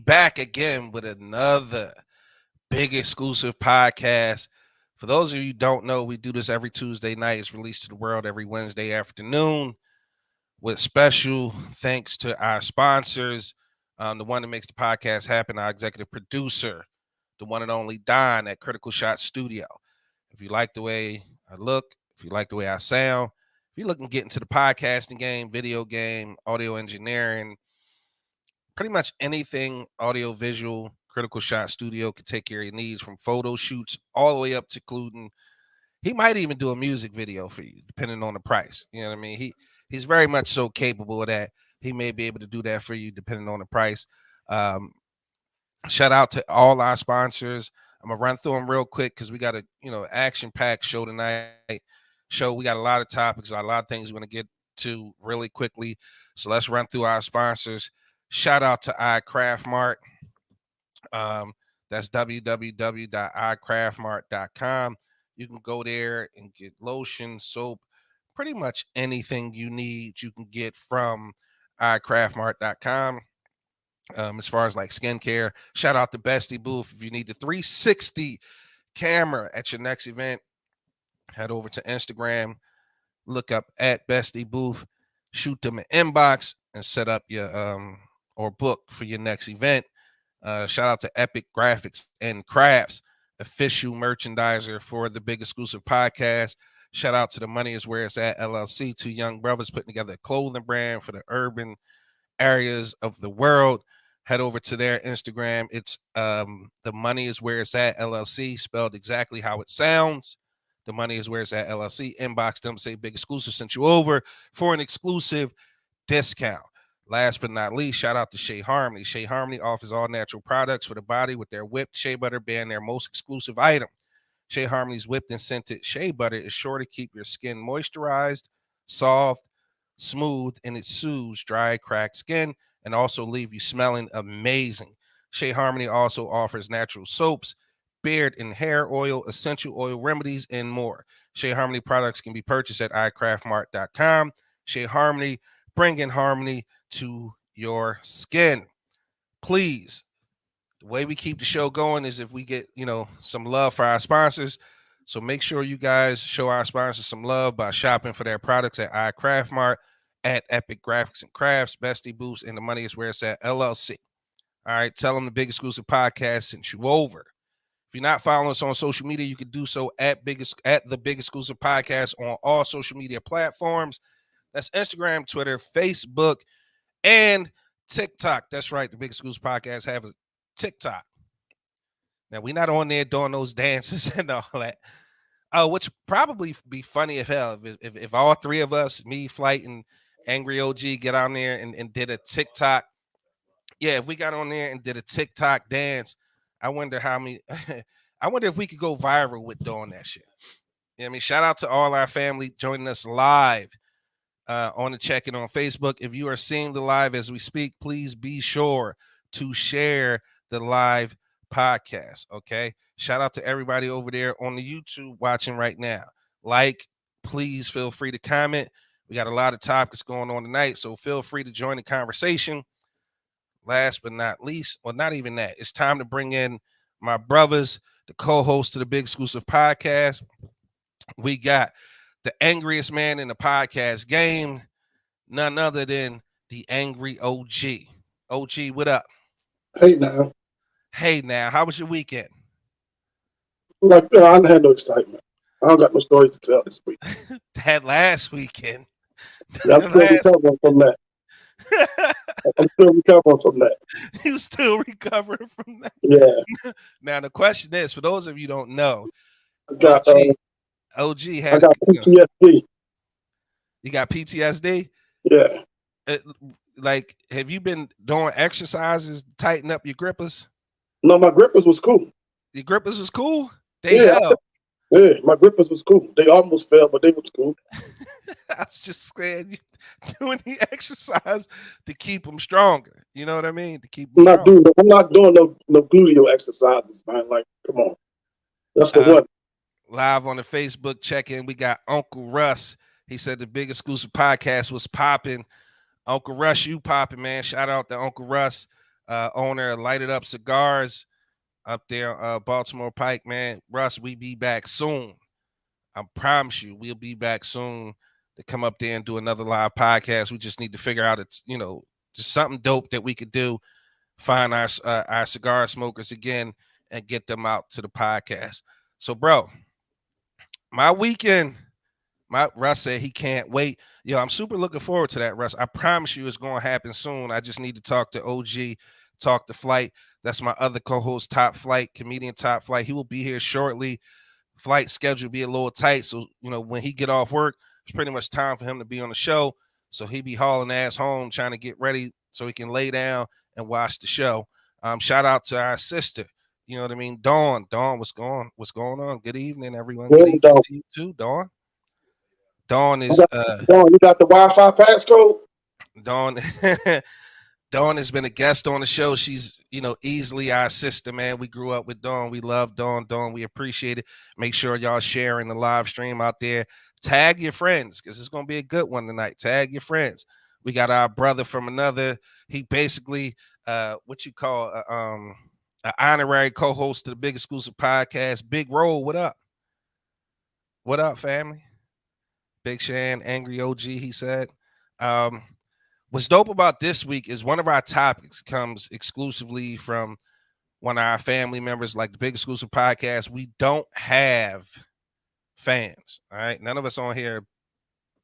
back again with another big exclusive podcast. For those of you who don't know, we do this every Tuesday night. It's released to the world every Wednesday afternoon with special thanks to our sponsors, the one that makes the podcast happen, our executive producer, the one and only Don at Critical Shot Studio. If you like the way I look, if you like the way I sound, if you're looking to get into the podcasting game, video game, audio engineering, pretty much anything audio visual, Critical Shot Studio can take care of your needs, from photo shoots all the way up to including, he might even do a music video for you depending on the price. You know what I mean? He's very much so capable of that. He may be able to do that for you depending on the price. Shout out to all our sponsors. I'm gonna run through them real quick because we got a action-packed show tonight. We got a lot of topics, a lot of things we're gonna get to really quickly. So let's run through our sponsors. Shout out to iCraftMart. That's www.icraftmart.com. You can go there and get lotion, soap, pretty much anything you need you can get from iCraftmart.com. As far as like skincare, shout out to Bestie Booth. If you need the 360 camera at your next event, head over to Instagram, look up at Bestie Booth, shoot them an inbox, and set up your or book for your next event. Shout out to Epic Graphics and Crafts, official merchandiser for the Big Exclusive Podcast. Shout out to the Money Is Where It's At LLC, two young brothers putting together a clothing brand for the urban areas of the world. Head over to their Instagram. It's the Money Is Where It's At LLC, spelled exactly how it sounds. The Money Is Where It's At LLC. Inbox them, say Big Exclusive sent you over for an exclusive discount. Last but not least, shout out to Shea Harmony. Shea Harmony offers all natural products for the body, with their whipped shea butter being their most exclusive item. Shea Harmony's whipped and scented shea butter is sure to keep your skin moisturized, soft, smooth, and it soothes dry, cracked skin and also leave you smelling amazing. Shea Harmony also offers natural soaps, beard and hair oil, essential oil remedies, and more. Shea Harmony products can be purchased at iCraftMart.com. Shea Harmony, bringing harmony to your skin. Please, the way we keep the show going is if we get some love for our sponsors. So make sure you guys show our sponsors some love by shopping for their products at iCraftMart, at Epic Graphics and Crafts, Bestie Booths, and the Money Is Where It's At LLC. All right, tell them the Big Exclusive Podcast sent you over. If you're not following us on social media, you can do so at the Big Exclusive Podcast on all social media platforms. That's Instagram, Twitter, Facebook, and TikTok. That's right. The Big Exclusive Podcast have a TikTok. Now, we're not on there doing those dances and all that. Which probably be funny as hell if all three of us, me, Flight, and Angry OG, get on there and did a TikTok. Yeah, if we got on there and did a TikTok dance, I wonder how many. I wonder if we could go viral with doing that shit. You know what I mean? Shout out to all our family joining us live on the check-in on Facebook. If you are seeing the live as we speak, please be sure to share the live podcast. Okay. Shout out to everybody over there on the YouTube watching right now. Please feel free to comment. We got a lot of topics going on tonight, so feel free to join the conversation. Last but not least, well, not even that, it's time to bring in my brothers, the co-host of the Big Exclusive Podcast. We got the angriest man in the podcast game, none other than the Angry OG. OG, what up? Hey now. Hey now, how was your weekend? I had no excitement. I don't got no stories to tell this week. That last weekend. I'm still recovering from that. I'm still recovering from that. You still recovering from that? Yeah. Now the question is, for those of you who don't know, I got OG had PTSD. You got PTSD? Yeah. Have you been doing exercises to tighten up your grippers? No, my grippers was cool. Your grippers was cool? They held. Yeah, my grippers was cool. They almost fell, but they was cool. I was just scared you doing the exercise to keep them stronger. You know what I mean? To keep them stronger. I'm not doing no gluteal exercises, man. Like, come on. That's the one. Live on the Facebook check-in, we got Uncle Russ. He said the Big Exclusive Podcast was popping. Uncle Russ, you popping, man. Shout out to Uncle Russ. owner of Lighted Up Cigars up there, Baltimore Pike, man. Russ, we be back soon. I promise you, we'll be back soon to come up there and do another live podcast. We just need to figure out it's just something dope that we could do. Find our cigar smokers again and get them out to the podcast. So, bro, my weekend. My Russ said he can't wait. Yo, I'm super looking forward to that, Russ. I promise you it's going to happen soon. I just need to talk to OG, talk to Flight. That's my other co-host, Top Flight, comedian Top Flight. He will be here shortly. Flight schedule be a little tight, so when he get off work, it's pretty much time for him to be on the show. So he be hauling ass home, trying to get ready so he can lay down and watch the show. Shout out to our sister. You know what I mean, Dawn. Dawn, what's going on? Good evening, everyone. Good Well, evening to you too, Dawn. Dawn is You got the Wi-Fi passcode? Dawn. Dawn has been a guest on the show. She's, easily our sister, man. We grew up with Dawn. We love Dawn. Dawn, we appreciate it. Make sure y'all sharing the live stream out there. Tag your friends because it's going to be a good one tonight. Tag your friends. We got our brother from another. He basically, what you call, an honorary co-host to the Big Exclusive Podcast. Big Roll, what up? What up, family? Big Shan, Angry OG, he said. What's dope about this week is one of our topics comes exclusively from one of our family members, like the Big Exclusive Podcast. We don't have fans, all right? None of us on here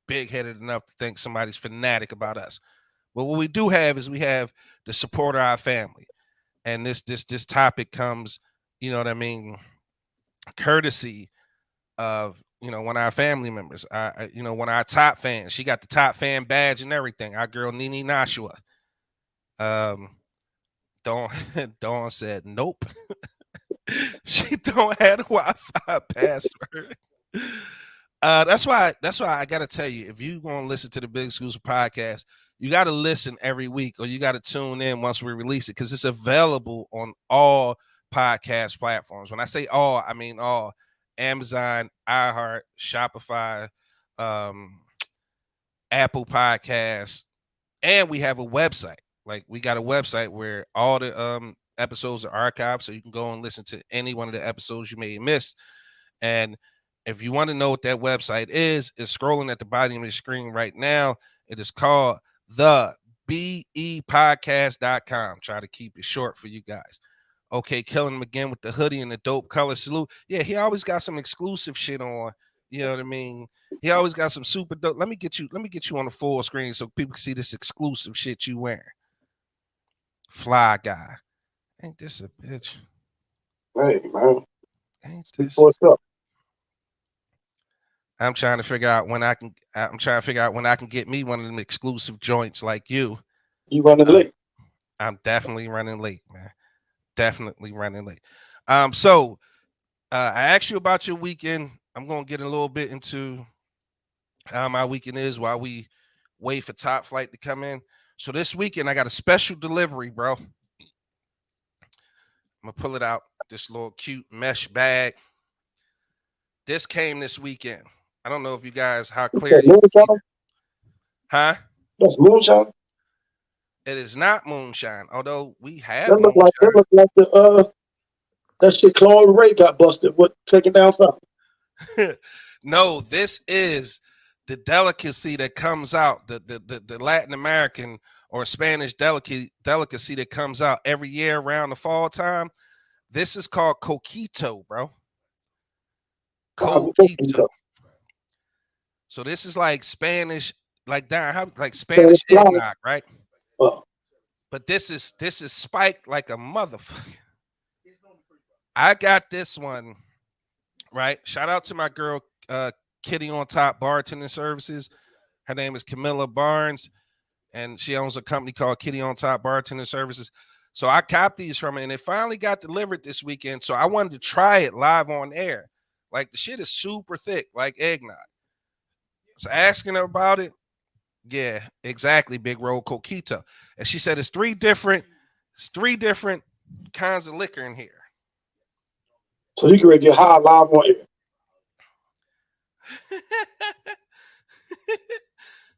big-headed enough to think somebody's fanatic about us. But what we do have is we have the support of our family. And this topic comes, you know what I mean, courtesy of one of our family members. One of our top fans. She got the top fan badge and everything. Our girl Nene Nashua. Dawn Dawn said nope. She don't have a Wi-Fi password. That's why I gotta tell you, if you want to listen to the Big Exclusive Podcast, you got to listen every week, or you got to tune in once we release it, because it's available on all podcast platforms. When I say all, I mean all. Amazon, iHeart, Shopify, Apple Podcasts, and we have a website. Like, we got a website where all the episodes are archived, so you can go and listen to any one of the episodes you may have missed. And if you want to know what that website is, it's scrolling at the bottom of the screen right now. It is called the BEpodcast.com. Try to keep it short for you guys. Okay, killing him again with the hoodie and the dope color salute. Yeah, he always got some exclusive shit on. You know what I mean? He always got some super dope. Let me get you on the full screen so people can see this exclusive shit you wearing. Fly guy. Ain't this a bitch? Hey, man. Ain't Speak this? for itself. I'm trying to figure out when I can get me one of them exclusive joints like you. You running late. I'm definitely running late, man. Definitely running late. So I asked you about your weekend. I'm gonna get a little bit into how my weekend is while we wait for Top Flight to come in. So this weekend I got a special delivery, bro. I'm gonna pull it out. This little cute mesh bag. This came this weekend. I don't know if you guys how clear you can see it. Huh? That's moonshine. It is not moonshine, although we have That moonshine. look like the that shit Claude Ray got busted with taking down something. No, this is the delicacy that comes out, the Latin American or Spanish delicacy that comes out every year around the fall time. This is called coquito, bro. Coquito. So this is like Spanish, like Spanish eggnog, right? But this is spiked like a motherfucker. I got this one, right? Shout out to my girl, Kitty on Top Bartending Services. Her name is Camilla Barnes, and she owns a company called Kitty on Top Bartending Services. So I copped these from her, and it finally got delivered this weekend. So I wanted to try it live on air. Like, the shit is super thick, like eggnog. So asking her about it, yeah, exactly, Big Roll Coquito. And she said it's three different kinds of liquor in here. So you can really get high live on air.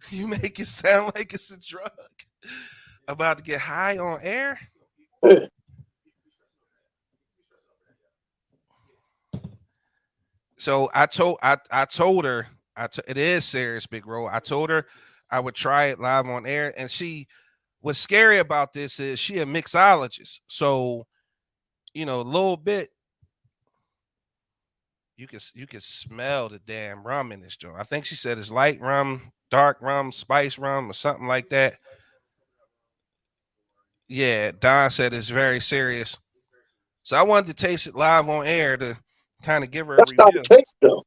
You make it sound like it's a drug. About to get high on air? Yeah. So I told her it is serious, big bro. I told her I would try it live on air, and what's scary about this is she a mixologist, so a little bit you can smell the damn rum in this joint. I think she said it's light rum, dark rum, spice rum, or something like that. Yeah, Don said it's very serious. So I wanted to taste it live on air to kind of give her a That's not a review. taste though.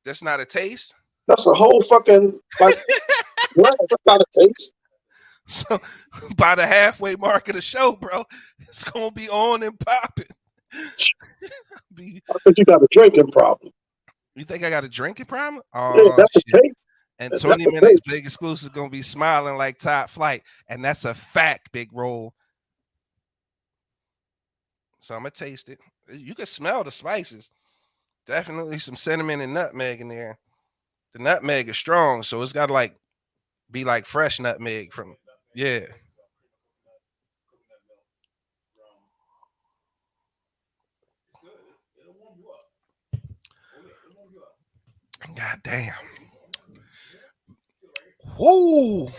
That's not a taste. That's a whole fucking like wow, that's not a taste. So by the halfway mark of the show, bro, it's gonna be on and popping. I think you got a drinking problem. You think I got a drinking problem? Yeah, Oh that's a shit. taste. And That's 20 a minutes, taste. Big Exclusive gonna be smiling like Top Flight. And that's a fact, Big Roll. So I'm gonna taste it. You can smell the spices. Definitely some cinnamon and nutmeg in there. The nutmeg is strong, so it's gotta be like fresh nutmeg from yeah. God damn. Whoo.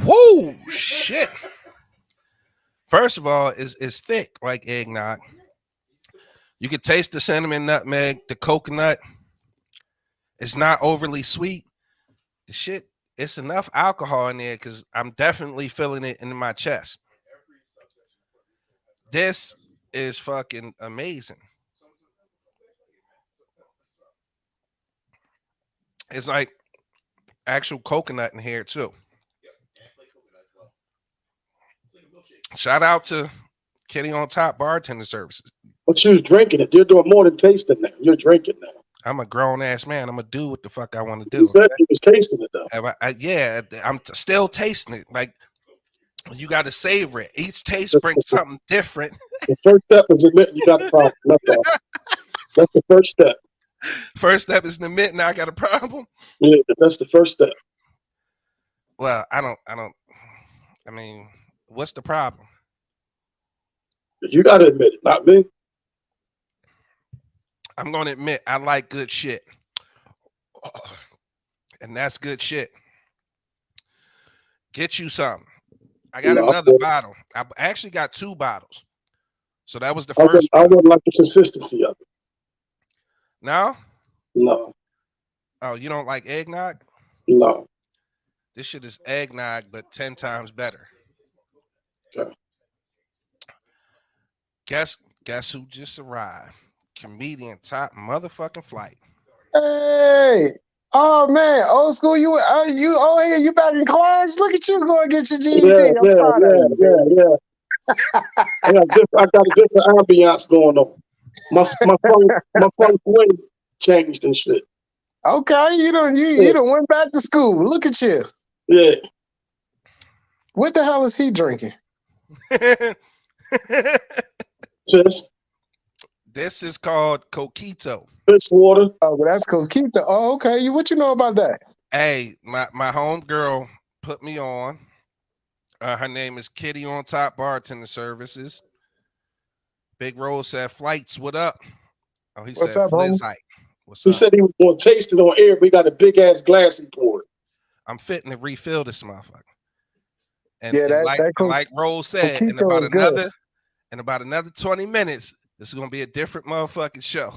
Whoo shit. First of all, it's thick like eggnog. You can taste the cinnamon, nutmeg, the coconut. It's not overly sweet. The shit, it's enough alcohol in there because I'm definitely feeling it in my chest. This is fucking amazing. It's like actual coconut in here too. Shout out to Kitty on Top Bartender Services. But you're drinking it. You're doing more than tasting now. You're drinking now. I'm a grown ass man. I'm gonna do what the fuck I want to You do. said you was tasting it though. Yeah, I'm still tasting it. Like you got to savor it. Each taste The, brings the, something different. the first step is admitting you got a problem. That's all. That's the first step. First step is to admit now I got a problem. Yeah, that's the first step. Well, I don't. I mean, what's the problem? You got to admit it, not me. I'm going to admit I like good shit. And that's good shit. Get you something. I got No, another bottle. I actually got 2 bottles. So that was the I wouldn't. first I bottle. wouldn't like the consistency of it. No? No, Oh, you don't like eggnog? no. This shit is eggnog, but 10 times better. Okay. Guess guess who just arrived? Comedian Top motherfucking Flight. Hey, oh man, old school. Oh yeah, you back in class? Look at you going to get your Yeah, GED. I'm yeah, proud of yeah, you, yeah, man. yeah. I got a different ambiance going on. My funk way changed and shit. Okay, Yeah, you don't went back to school. Look at you. yeah. What the hell is he drinking? Just This is called Coquito. piss water. Oh, but that's Coquito. Oh, okay. What you know about that? Hey, my home girl put me on. Her name is Kitty on Top Bartender Services. Big Rose said, "Flights, what up?" Oh, he What's said, up, homie? "Flizzite, what's He up?" said he was going to taste it on air, but he got a big ass glass he poured. I'm fitting to refill this motherfucker. And Yeah, and that like that and like Rose said, Coquito is good. in about another 20 minutes, this is gonna be a different motherfucking show.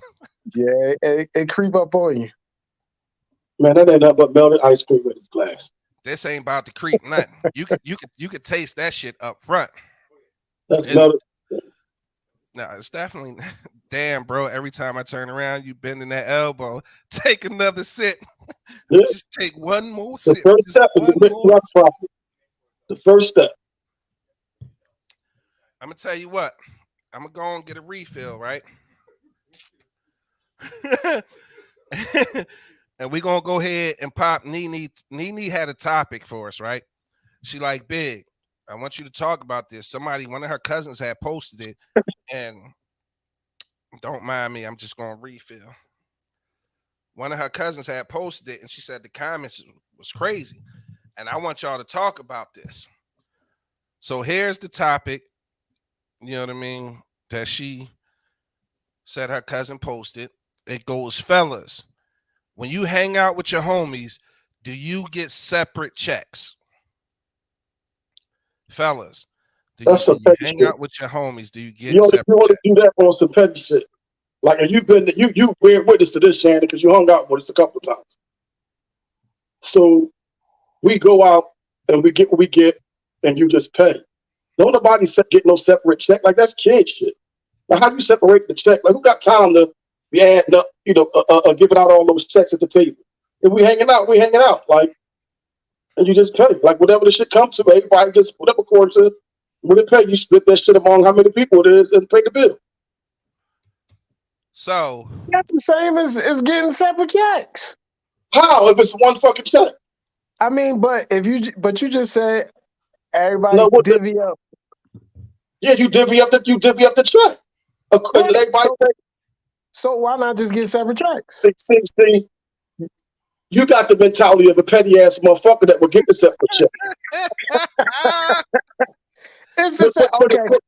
Yeah, it creep up on you. Man, that ain't nothing but melted ice cream with his glass. This ain't about to creep nothing. You could taste that shit up front. That's It's melted. no, it's definitely damn, bro. Every time I turn around, you bending that elbow. Take another sip. Yeah. Just take one more The sip. first Just step is one admitting more you got a sip. problem. The first step. I'm gonna tell you what. I'm gonna go and get a refill, right? And we're gonna go ahead and pop Nene. Nene had a topic for us, right? She like, Big, I want you to talk about this. One of her cousins had posted it, and don't mind me, I'm just gonna refill. One of her cousins had posted it, and she said the comments was crazy. And I want y'all to talk about this. So here's the topic, you know what I mean, that she said her cousin posted. It goes, fellas, when you hang out with your homies, do you get separate checks? Fellas, That's when some you petty hang shit. out with your homies, do you You get ought to, you separate ought to checks? do that on some petty shit. Like, and you've been, you bear witness to this, Shannon, because you hung out with us a couple of times. So we go out and we get what we get, and you just pay. Don't nobody get no separate check. Like, that's kid shit. Like, how you separate the check? Like, who got time to be adding up, giving out all those checks at the table? If we hanging out, we hanging out. Like, and you just pay. Like, whatever the shit comes to, everybody just, whatever according to what it pay, you split that shit among how many people it is and pay the bill. So That's the same as getting separate checks. How? If it's one fucking check? I mean, but you just said No, everybody what the, divvy up. yeah, you divvy up the check. And Right. everybody pay. So why not just get separate checks? See, you got the mentality of a petty ass motherfucker that will get the separate check. It's the But, same. but, but, Okay. but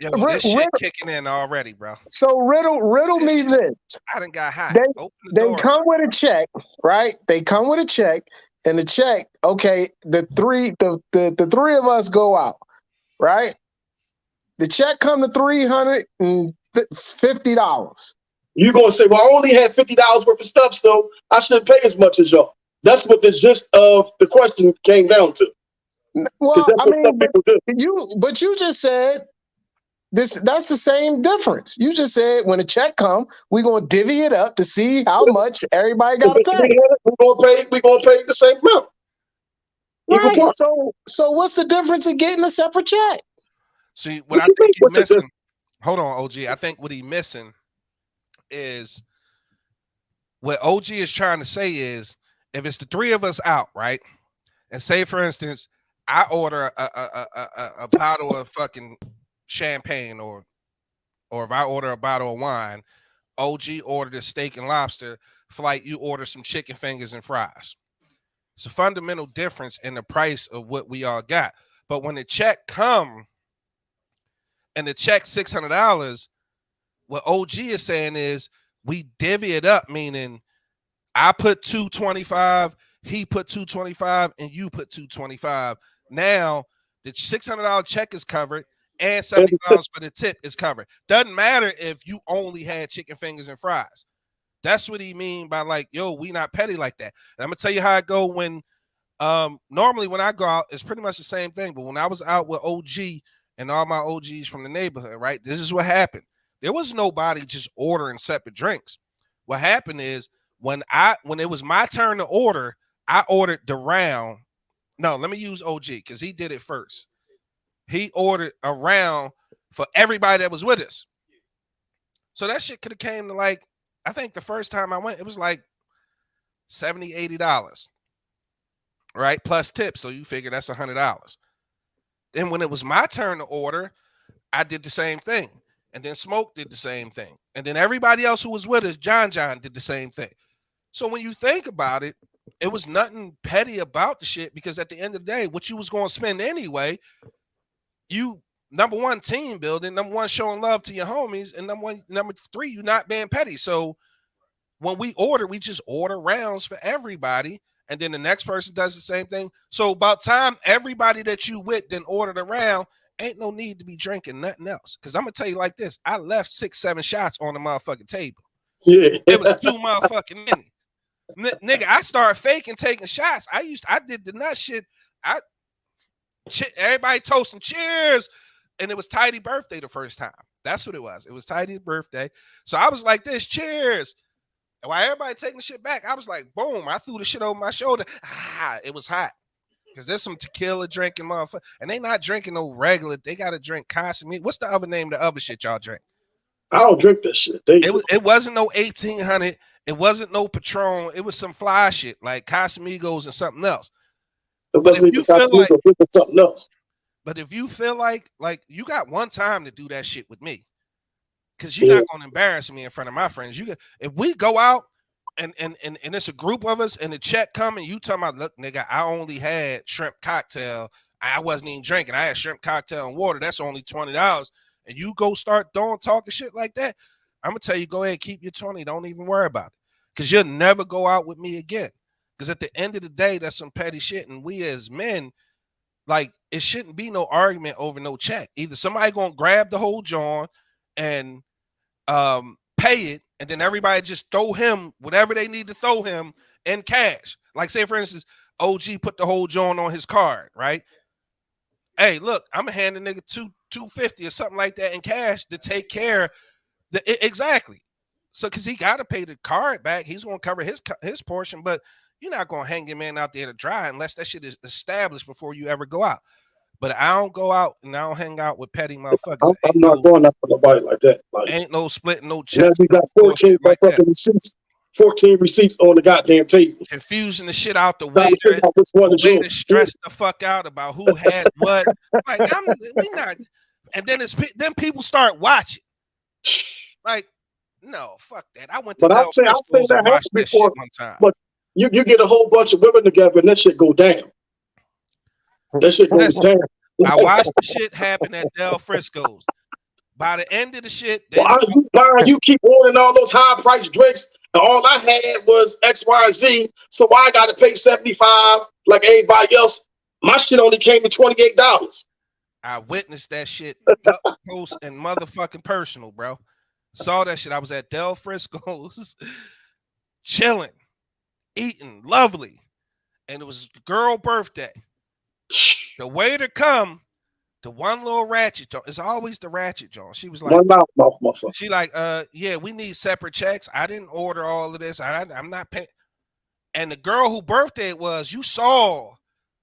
yo, this shit kicking in already, bro. Riddle This me shit, this. I done got hot. They Open the they door. come with a check, right? They come with a check, and the check. Okay, the three of us go out, right? The check come to $350. you gonna say, well, I only had $50 worth of stuff, so I shouldn't pay as much as y'all. That's what the gist of the question came down to. Because Well, that's I what some mean, people do. you just said this. That's the same difference. You just said when a check come, we gonna divvy it up to see how much everybody If got to it's pay. 300, we're gonna pay the same amount. Equal Right. part. So what's the difference in getting a separate check? See, what What I you think think? he What's the difference? missing. Hold on, OG. I think what he missing is what OG is trying to say is if it's the three of us out, right? And say, for instance, I order a bottle of fucking champagne, or if I order a bottle of wine, OG ordered a steak and lobster. Flight, you order some chicken fingers and fries. It's a fundamental difference in the price of what we all got. But when the check come and the check $600, what OG is saying is we divvy it up, meaning I put 225, he put 225, and you put 225. Now the $600 check is covered and $70 for the tip is covered. Doesn't matter if you only had chicken fingers and fries. That's what he mean by like, yo, we not petty like that. And I'm gonna tell you how I go when normally when I go out, it's pretty much the same thing. But when I was out with OG and all my OGs from the neighborhood, right? This is what happened. There was nobody just ordering separate drinks. What happened is when it was my turn to order, I ordered the round. No, let me use OG because he did it first. He ordered a round for everybody that was with us. So that shit could have came to like, I think the first time I went, it was like $70, $80. Right? Plus tips. So you figure that's $100. Then when it was my turn to order, I did the same thing. And then Smoke did the same thing. And then everybody else who was with us, John did the same thing. So when you think about it, it was nothing petty about the shit because at the end of the day, what you was going to spend anyway, you number one, team building, number one, showing love to your homies, and number three, you not being petty. So when we order, we just order rounds for everybody. And then the next person does the same thing. So about time everybody that you with then ordered around, ain't no need to be drinking nothing else. Because I'm going to tell you like this. I left 6-7 shots on the motherfucking table. Yeah. It was too motherfucking many. Nigga, I started faking taking shots. I did the nut shit. Everybody toasting cheers. And it was Tidy's birthday the first time. That's what it was. It was Tidy's birthday. So I was like this, cheers. And while everybody taking the shit back, I was like, boom, I threw the shit over my shoulder. It was hot. Because there's some tequila drinking motherfucker. And they not drinking no regular. They got to drink Casamigos. What's the other name of the other shit y'all drink? I don't drink that shit. It wasn't no 1800. It wasn't no Patron. It was some fly shit like Casamigos and something else. It wasn't even Casamigos, it was something else. But if you feel like you got one time to do that shit with me, because you're not going to embarrass me in front of my friends. If we go out and it's a group of us and the check come and you talking about, look, nigga, I only had shrimp cocktail. I wasn't even drinking. I had shrimp cocktail and water. That's only $20. And you go start talking shit like that, I'm gonna tell you, go ahead, keep your 20. Don't even worry about it. Cause you'll never go out with me again. Because at the end of the day, that's some petty shit. And we as men, like, it shouldn't be no argument over no check. Either somebody gonna grab the whole joint and pay it, and then everybody just throw him whatever they need to throw him in cash. Like, say for instance, OG put the whole joint on his card, right? Hey, look, I'm gonna hand the nigga 250 or something like that in cash to take care. Exactly. So, because he got to pay the card back, he's gonna cover his portion, but you're not gonna hang your man out there to dry unless that shit is established before you ever go out. But I don't go out and I don't hang out with petty motherfuckers. I'm not going out for nobody like that. Like, Ain't no splitting no now checks. we got 14 Like that. receipts. 14 receipts on the goddamn table. Confusing the shit out the Trying to waiter. figure out which one The is yours. waiter stressed the fuck out about who had what. Like, we not. And then people start watching. Like, no, fuck that. I went to But Del I've seen Frisco's that and happen watched that shit before. one time. But you get a whole bunch of women together and that shit go down. That shit goes Listen, down. I watched the shit happen at Del Frisco's. By the end of the shit, you keep ordering all those high priced drinks, and all I had was X, Y, and Z. So why I got to pay $75 like everybody else? My shit only came to $28. I witnessed that shit up close and motherfucking personal, bro. Saw that shit. I was at Del Frisco's, chilling, eating, lovely, and it was the girl birthday. The waiter come. The one little ratchet joint. It's always the ratchet joint. She was like, she like, yeah, we need separate checks. I didn't order all of this. I'm not paying. And the girl who birthday it was, you saw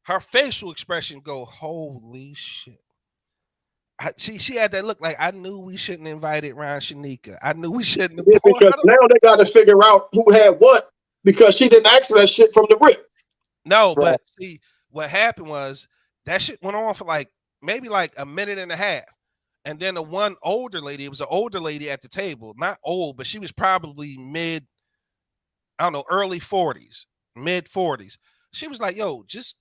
her facial expression go, holy shit. She had that look like, I knew we shouldn't invite it around Shanika. I knew we shouldn't have. Yeah, because now they got to figure out who had what because she didn't ask for that shit from the rip. No, but see, what happened was that shit went on for maybe a minute and a half. And then the one older lady, it was an older lady at the table, not old, but she was probably early 40s, mid 40s. She was like, yo, just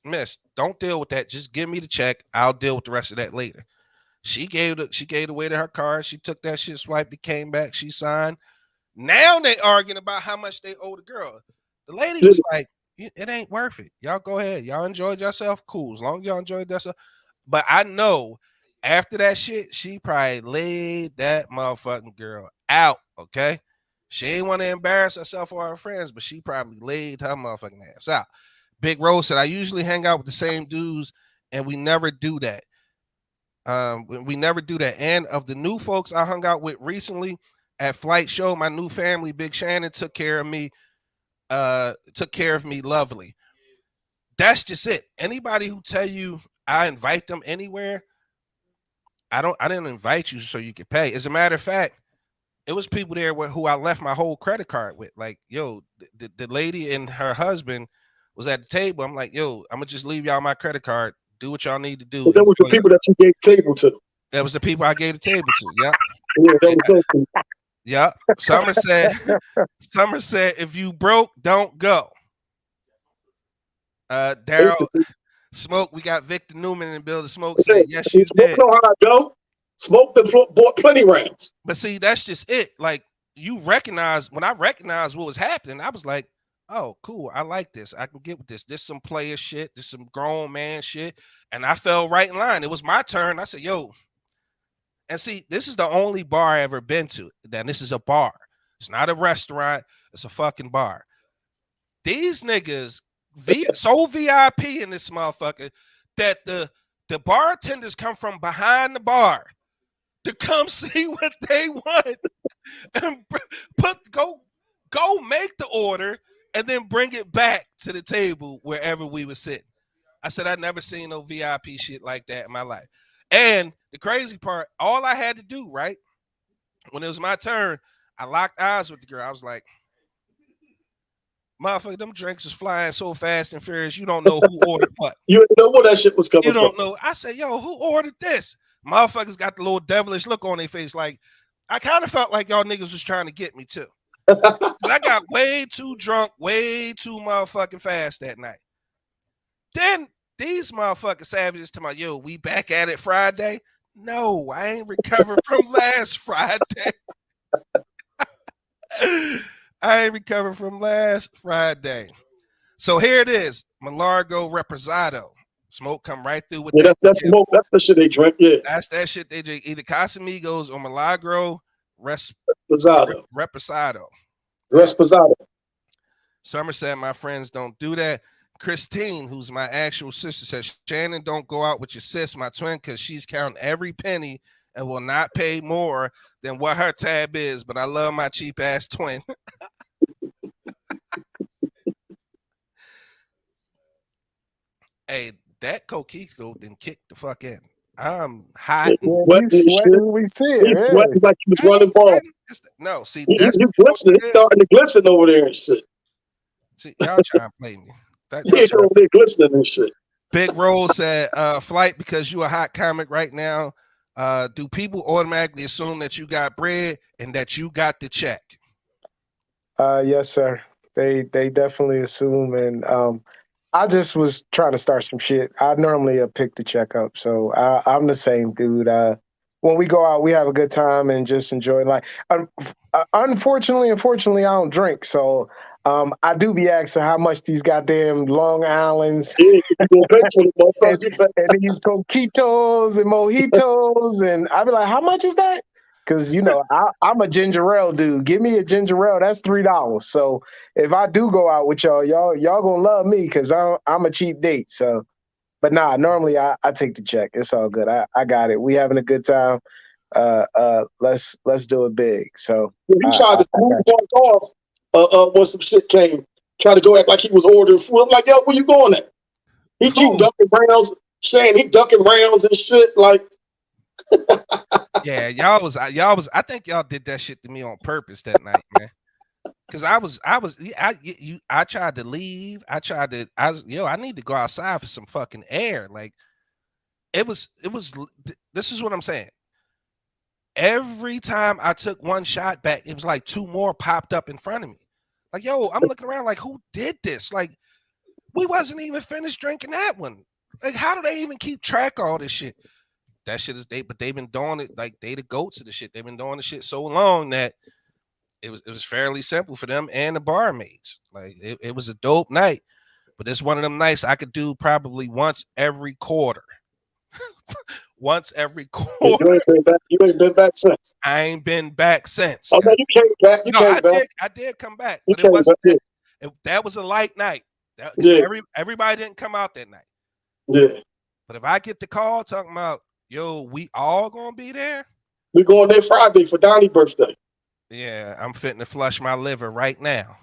miss, don't deal with that. Just give me the check. I'll deal with the rest of that later. She gave the waiter her card. She took that shit, swiped it, came back, she signed. Now they arguing about how much they owe the girl. The lady was like, it ain't worth it. Y'all go ahead. Y'all enjoyed yourself. Cool. As long as y'all enjoyed yourself. But I know after that shit, she probably laid that motherfucking girl out. Okay. She ain't want to embarrass herself or her friends, but she probably laid her motherfucking ass out. Big Rose said, I usually hang out with the same dudes and we never do that. We never do that. And of the new folks I hung out with recently at Flight Show, my new family, Big Shannon, took care of me lovely. That's just it. Anybody who tell you I invite them anywhere, I didn't invite you so you could pay. As a matter of fact, it was people there who I left my whole credit card with. Like, yo, the lady and her husband was at the table. I'm like, yo, I'm gonna just leave y'all my credit card. Do what y'all need to do. That was the people that you gave the table to. That was the people I gave the table to. Yep. Yeah, that was those people. Yep. Summer said, if you broke, don't go. Daryl Smoke, we got Victor Newman in the building. Smoke said, yes, you did. Know how I go. Smoke bought plenty rounds. But see, that's just it. Like, when I recognized what was happening, I was like, oh, cool. I like this. I can get with this. This some player shit. This some grown man shit. And I fell right in line. It was my turn. I said, yo. And see, this is the only bar I ever been to. Then this is a bar. It's not a restaurant. It's a fucking bar. These niggas so VIP in this motherfucker that the bartenders come from behind the bar to come see what they want and go make the order and then bring it back to the table wherever we were sitting. I said, I never seen no VIP shit like that in my life. And the crazy part, all I had to do, right, when it was my turn, I locked eyes with the girl. I was like, motherfucker, them drinks is flying so fast and furious, you don't know who ordered what. You didn't know where that shit was coming from. You don't know. I said, yo, who ordered this? Motherfuckers got the little devilish look on their face. Like, I kind of felt like y'all niggas was trying to get me too. I got way too drunk, way too motherfucking fast that night. Then These motherfucking savages to my yo, we back at it Friday. No, I ain't recovered from last Friday. I ain't recovered from last Friday. So here it is, Malargo Reposado. Smoke come right through with Yeah, that. that's smoke. That's the shit they drink. Yeah, That's that shit they drink. Either Casamigos or Milagro Res- Posada, Reposado. Yeah. Resposada. Summer said my friends don't do that. Christine, who's my actual sister, says Shannon, don't go out with your sis, my twin, because she's counting every penny and will not pay more than what her tab is. But I love my cheap ass twin. Hey, that Coquito then kick the fuck in. I'm hot. He's Yeah, sweating you and shit. sweating. We see it. He's Yeah. sweating like he was I running ain't ball. sweating. No, see, He that's he what glistening. It's it is. starting to glisten over there and shit. See, y'all trying to play me. Y'all Yeah, trying. over there glistening and shit. Big Roll said, Flight, because you a hot comic right now, do people automatically assume that you got bread and that you got the check? Yes, sir. They definitely assume, and I just was trying to start some shit. I normally pick the check up, so I'm the same dude. When we go out, we have a good time and just enjoy life. Unfortunately, I don't drink, so I do be asking how much these goddamn Long Island's Yeah, you gonna pay for the and, motherfucker. You pay. and these coquitos and mojitos, and I be like, how much is that? Because I'm a ginger ale dude. Give me a ginger ale. That's $3. So if I do go out with y'all gonna love me because I'm a cheap date. So, but nah, normally I take the check. It's all good. I got it. We having a good time. Let's do it big. So Yeah, he tried to I smooth got you. walk off. When some shit came, trying to go act like he was ordering food. I'm like, yo, where you going at? He keep Who? ducking rounds. Shane, he ducking rounds and shit. Like, Yeah, I think y'all did that shit to me on purpose that night, man. Cause I tried to leave. I need to go outside for some fucking air. Like this is what I'm saying. Every time I took one shot back, it was like two more popped up in front of me. Like, yo, I'm looking around like, who did this? Like, we wasn't even finished drinking that one. Like, how do they even keep track of all this shit? That shit is but they've been doing it like they the goats of the shit. They've been doing the shit so long that it was fairly simple for them and the barmaids. Like it was a dope night. But it's one of them nights I could do probably once every quarter. Once every quarter. you ain't been back. You ain't been back since. I ain't been back since. Oh no, you came back. You No, came back. I did come back, You but it came back. wasn't Yeah, that was a light night. Because yeah, everybody didn't come out that night. yeah. But if I get the call talking about, yo, we all gonna be there, We going there Friday for Donnie's birthday. yeah, I'm fitting to flush my liver right now.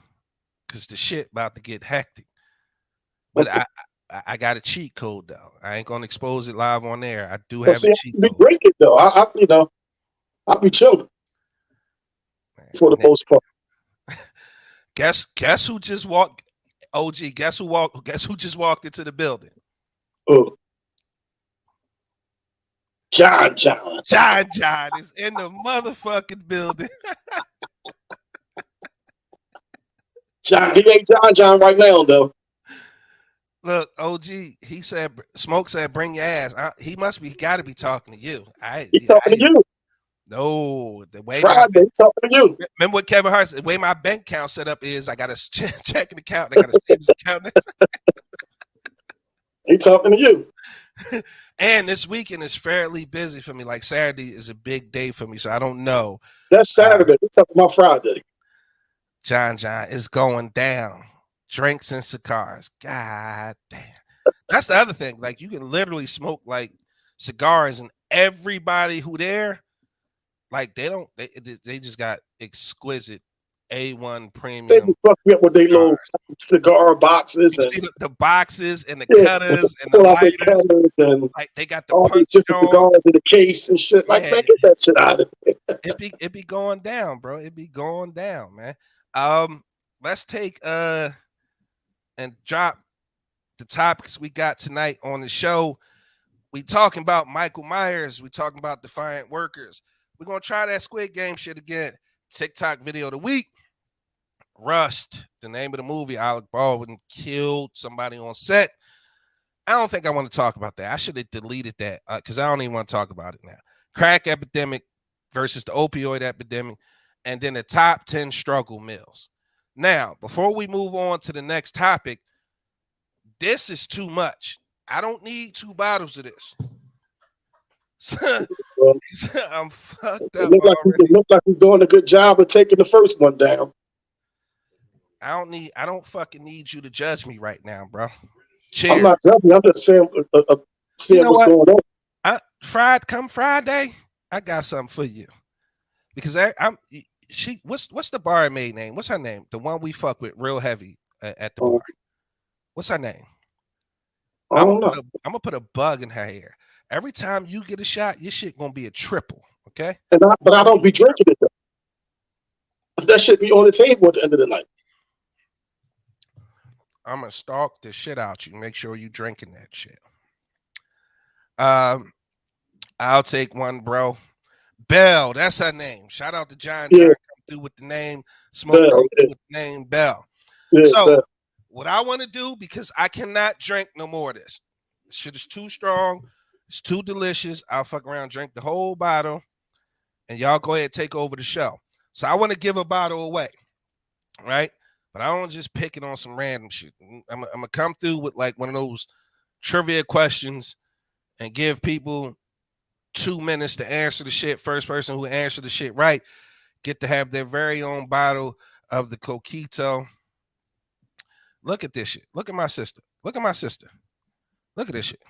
Cause the shit about to get hectic. But Okay. I got a cheat code though. I ain't gonna expose it live on air. I do But have a see, I cheat be code. drinking though. I'll be chilling for the Man, most part. guess who just walked? OG, guess who just walked into the building? Oh, John. John is in the motherfucking building. John, he ain't John right now though. Look, OG, he said, Smoke said, bring your ass. He got to be talking to you. He talking to you. No, the way Friday, he talking to you. remember what Kevin Hart said, the way my bank account set up is I got a checking account, I got a savings account. He talking to you. And this weekend is fairly busy for me. Like Saturday is a big day for me, so I don't know. That's Saturday. He talking about Friday. John is going down. Drinks and cigars. God damn. That's the other thing. Like you can literally smoke like cigars, and everybody who there, like they just got exquisite A1 They premium be fucking up with their little cigars. cigar boxes You and see the boxes and the yeah, cutters and the pull out their lighters. cutters and Like they got the all these punch different Jones. cigars in the case and shit. Like, Yeah, man, get that shit out of here. it be going down, bro. It be going down, man. Let's take and drop the topics we got tonight on the show. We talking about Michael Myers. We talking about Defiant Workers. We're gonna try that Squid Game shit again. TikTok video of the week. Rust, the name of the movie. Alec Baldwin killed somebody on set. I don't think I want to talk about that. I should have deleted that because I don't even want to talk about it now. Crack epidemic versus the opioid epidemic, and then the top 10 struggle meals. Now, before we move on to the next topic, this is too much. I don't need 2 bottles of this. Well, I'm fucked it up looked like already. we're doing a good job of taking the first one down. I don't fucking need you to judge me right now, bro. I'm Cheers. not judging. I'm just saying, You seeing know what's what? going on. Come Friday, I got something for you. Because what's the barmaid name? What's her name? The one we fuck with real heavy at the bar. What's her name? I don't know. I'm gonna put a bug in her hair. Every time you get a shot, your shit gonna be a triple. Okay. But I don't be drinking it though. That should be on the table at the end of the night. I'm gonna stalk the shit out you. Make sure you drinking that shit. I'll take one, bro. Bell, that's her name. Shout out to John. Yeah. Come through with the name. Smoke come through with the name Bell. Yeah, So what I want to do, because I cannot drink no more of this. This shit is too strong. It's too delicious. I'll fuck around, drink the whole bottle, and y'all go ahead and take over the show. So I want to give a bottle away, right? But I don't just pick it on some random shit. I'm gonna come through with like one of those trivia questions and give people 2 minutes to answer the shit. First person who answered the shit right get to have their very own bottle of the Coquito. Look at this shit. Look at my sister. Look at my sister. Look at this shit.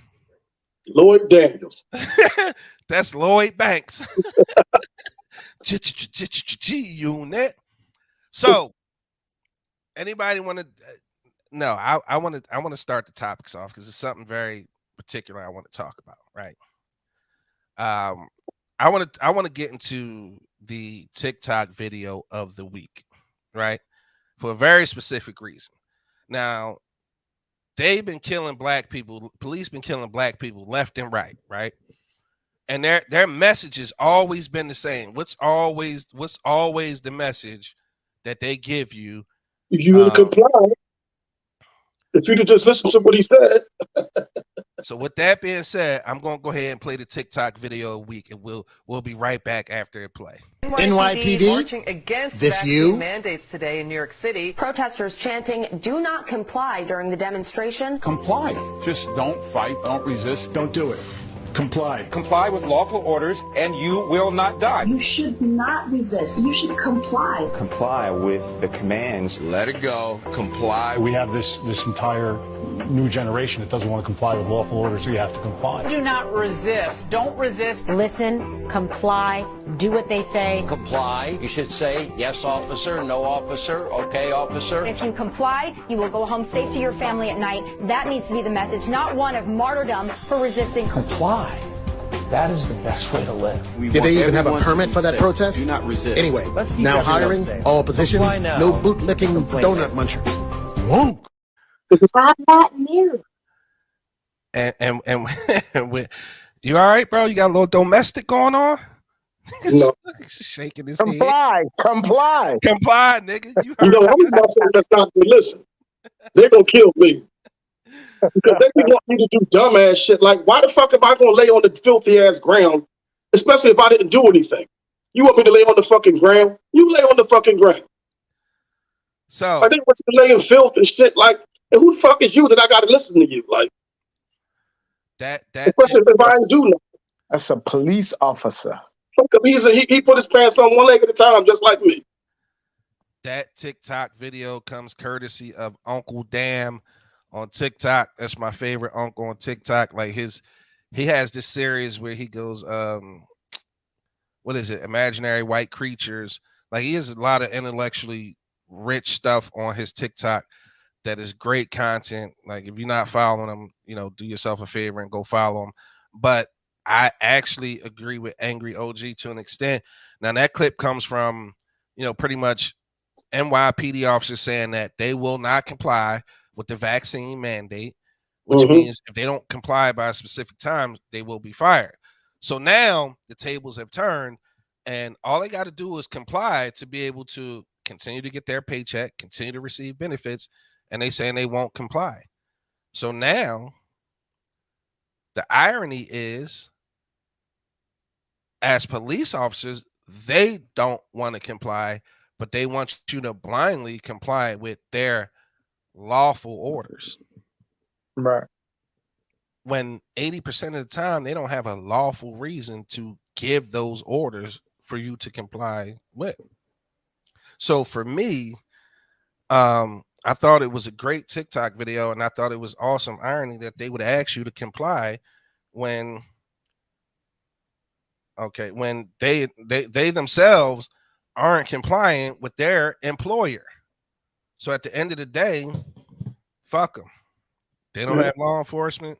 Lloyd Daniels. That's Lloyd Banks. Unit. So, anybody want to? No, I want to start the topics off because it's something very particular I want to talk about. Right. I want to get into the TikTok video of the week, right? For a very specific reason. Now, they've been killing black people. Police been killing black people left and right, right? And their message has always been the same. What's always the message that they give you? If you would comply, if you'd have just listened to what he said. So with that being said, I'm gonna go ahead and play the TikTok video a week, and we'll be right back after it play. NYPD marching against vaccine mandates today in New York City. Protesters chanting, "Do not comply" during the demonstration. Comply. Just don't fight, don't resist, don't do it. Comply. Comply with lawful orders and you will not die. You should not resist. You should comply. Comply with the commands. Let it go. Comply. We have this entire new generation that doesn't want to comply with lawful orders, so you have to comply. Do not resist. Don't resist. Listen, comply, do what they say. Comply. You should say, yes, officer, no, officer, okay, officer. If you comply, you will go home safe to your family at night. That needs to be the message, not one of martyrdom for resisting. Comply. That is the best way to live. Did they even have a permit for that protest? Do not resist. Anyway, now hiring all positions, no bootlicking donut munchers. Wonk. I'm not married. And you all right, bro? You got a little domestic going on? No. Shaking his head. Comply, nigga. You know, I'm about to say that's not to listen. They're gonna kill me. Because they want me to do dumbass shit. Like, why the fuck am I gonna lay on the filthy ass ground? Especially if I didn't do anything. You want me to lay on the fucking ground? You lay on the fucking ground. So I think what's laying filth and shit. Like, and who the fuck is you that I gotta listen to you? Like that especially if I ain't do nothing. That's a police officer. He put his pants on one leg at a time, just like me. That TikTok video comes courtesy of Uncle Damn on TikTok. That's my favorite uncle on TikTok. Like he has this series where he goes, what is it? Imaginary white creatures. Like he has a lot of intellectually rich stuff on his TikTok that is great content. Like if you're not following him, do yourself a favor and go follow him. But I actually agree with Angry OG to an extent. Now that clip comes from, pretty much NYPD officers saying that they will not comply with the vaccine mandate, which means if they don't comply by a specific time, they will be fired. So now the tables have turned and all they got to do is comply to be able to continue to get their paycheck, continue to receive benefits, and they saying they won't comply. So now The irony is, as police officers, they don't want to comply, but they want you to blindly comply with their lawful orders. Right. When 80% of the time they don't have a lawful reason to give those orders for you to comply with. So for me, I thought it was a great TikTok video, and I thought it was awesome irony that they would ask you to comply when they themselves aren't compliant with their employer. So at the end of the day, fuck them. They don't have law enforcement.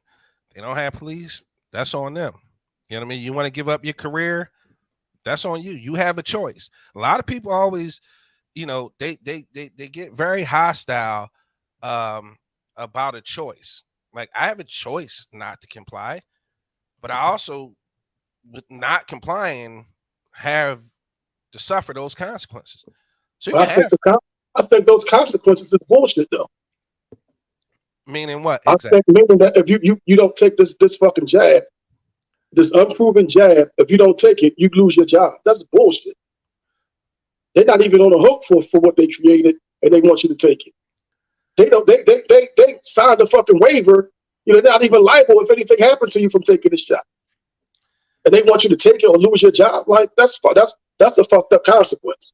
They don't have police. That's on them. You know what I mean? You want to give up your career? That's on you. You have a choice. A lot of people always, they get very hostile about a choice. Like, I have a choice not to comply, but I also, with not complying, have to suffer those consequences. So I think those consequences are bullshit, though. Meaning what? I think meaning that if you don't take this fucking jab, this unproven jab, if you don't take it, you lose your job. That's bullshit. They're not even on the hook for what they created, and they want you to take it. They signed a fucking waiver. They're not even liable if anything happened to you from taking this job. And they want you to take it or lose your job. Like, that's a fucked up consequence.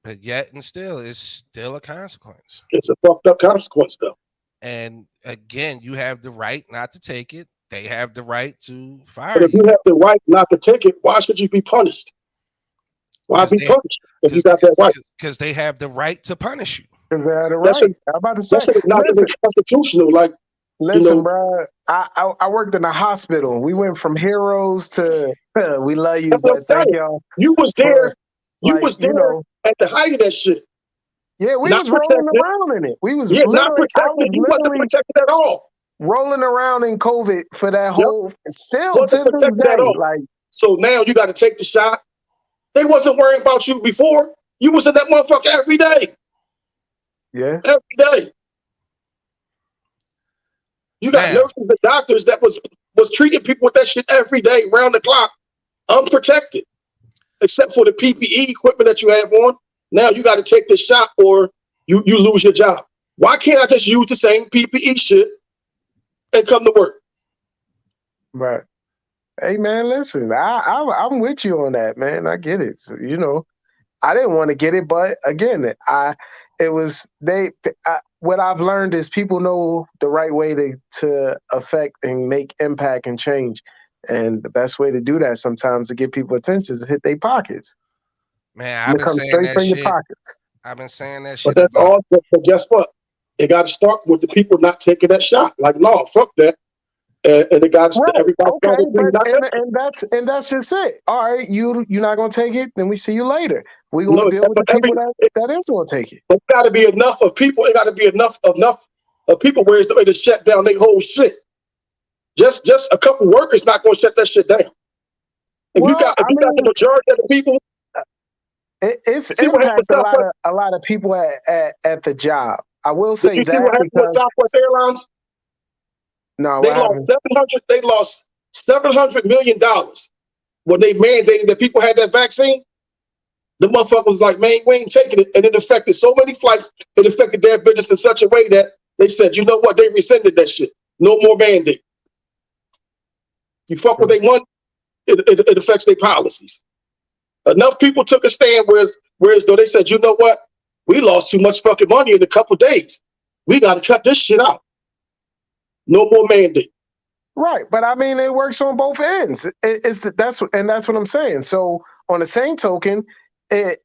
But yet and still, it's still a consequence. It's a fucked up consequence, though. And again, you have the right not to take it. They have the right to fire but if you have the right not to take it, why should you be punished? Why be punished if you got that right? Because they have the right to punish you. Because they have the right. I'm about to say, that shit is not even constitutional. Like, listen, bro. I worked in a hospital. We went from heroes to we love you, but thank y'all. You was there. You was there at the height of that shit. Yeah, we was rolling around in it. We was not protected. You wasn't protected at all. Rolling around in COVID for that whole still to this day. Like, so now you got to take the shot. They wasn't worrying about you before. You was in that motherfucker every day. Yeah, every day. You got nurses and doctors that was treating people with that shit every day, round the clock, unprotected, except for the PPE equipment that you have on. Now you got to take this shot or you lose your job. Why can't I just use the same PPE shit and come to work? Right. Hey man, listen, I'm with you on that, man. I get it. So, I didn't want to get it, but again, what I've learned is people know the right way to affect and make impact and change. And the best way to do that sometimes to get people attention is to hit their pockets. Man, I've been saying that shit. I've been saying that shit. But that's all. But guess what? It got to start with the people not taking that shot. Like, no, fuck that. And it got to everybody. Okay, and that's just it. All right, you're not gonna take it. Then we see you later. We're gonna deal with the people that is gonna take it. There's got to be enough of people. It got to be enough of people where it's the way to shut down their whole shit. Just a couple workers not gonna shut that shit down. If you got the majority of the people, it's impacts a lot of people at the job. I will say that. Did you see what happened with Southwest Airlines? No, they lost $700 million when they mandated that people had that vaccine. The motherfucker was like, man, we ain't taking it. And it affected so many flights, it affected their business in such a way that they said, you know what, they rescinded that shit. No more mandate. You fuck what they want, it affects their policies. Enough people took a stand, whereas though they said, you know what, we lost too much fucking money in a couple days. We got to cut this shit out. No more mandate. Right, but I mean, it works on both ends. That's what I'm saying. So on the same token, if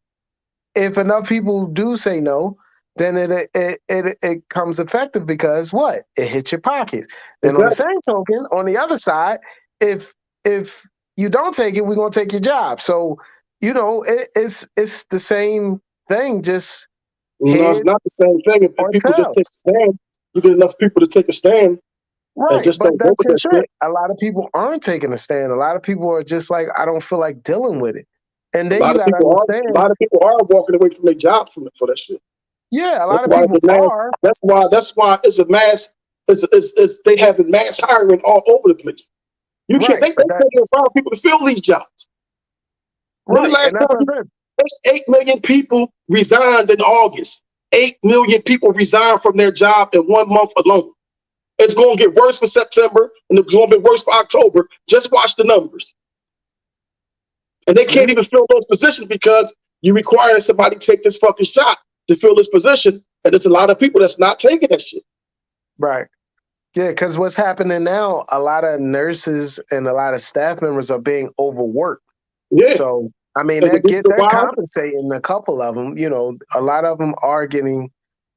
enough people do say no, then it comes effective because what? It hits your pockets. Then on the same token, on the other side, if you don't take it, we're gonna take your job. So it's the same thing. Just no, it's not the same thing. If people just take a stand, you get enough people to take a stand. Right, but that's just it. A lot of people aren't taking a stand. A lot of people are just like, I don't feel like dealing with it. And then you got to understand. A lot of people are walking away from their jobs for that shit. Yeah, a lot of people are. That's why it's a mass they having mass hiring all over the place. You can't. They can't find people to fill these jobs. When the last time 8 million people resigned in August. 8 million people resigned from their job in 1 month alone. It's going to get worse for September, and it's going to be worse for October. Just watch the numbers. And they can't even fill those positions because you require somebody to take this fucking shot to fill this position, and there's a lot of people that's not taking that shit. Right. Yeah, because what's happening now, a lot of nurses and a lot of staff members are being overworked. Yeah. So, I mean, they're compensating a couple of them. You know, a lot of them are getting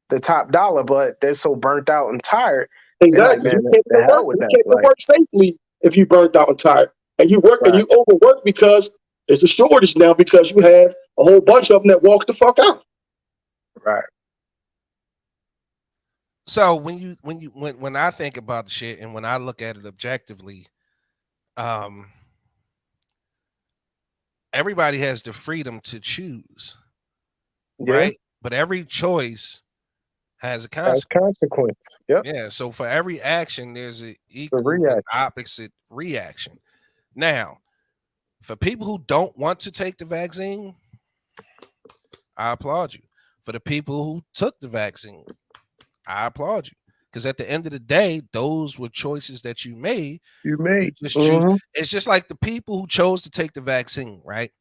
the top dollar, but they're so burnt out and tired. Exactly. Like, man, you the hell with that. can't work safely if you burnt out and tired. And you work and you overwork because there's a shortage now because you have a whole bunch of them that walk the fuck out. Right. So when I think about the shit and when I look at it objectively, everybody has the freedom to choose, right? But every choice has a consequence. Yep. Yeah. So for every action, there's an equal and opposite reaction. Now, for people who don't want to take the vaccine, I applaud you. For the people who took the vaccine, I applaud you. Because at the end of the day, those were choices that you made. You just choose. It's just like the people who chose to take the vaccine, right?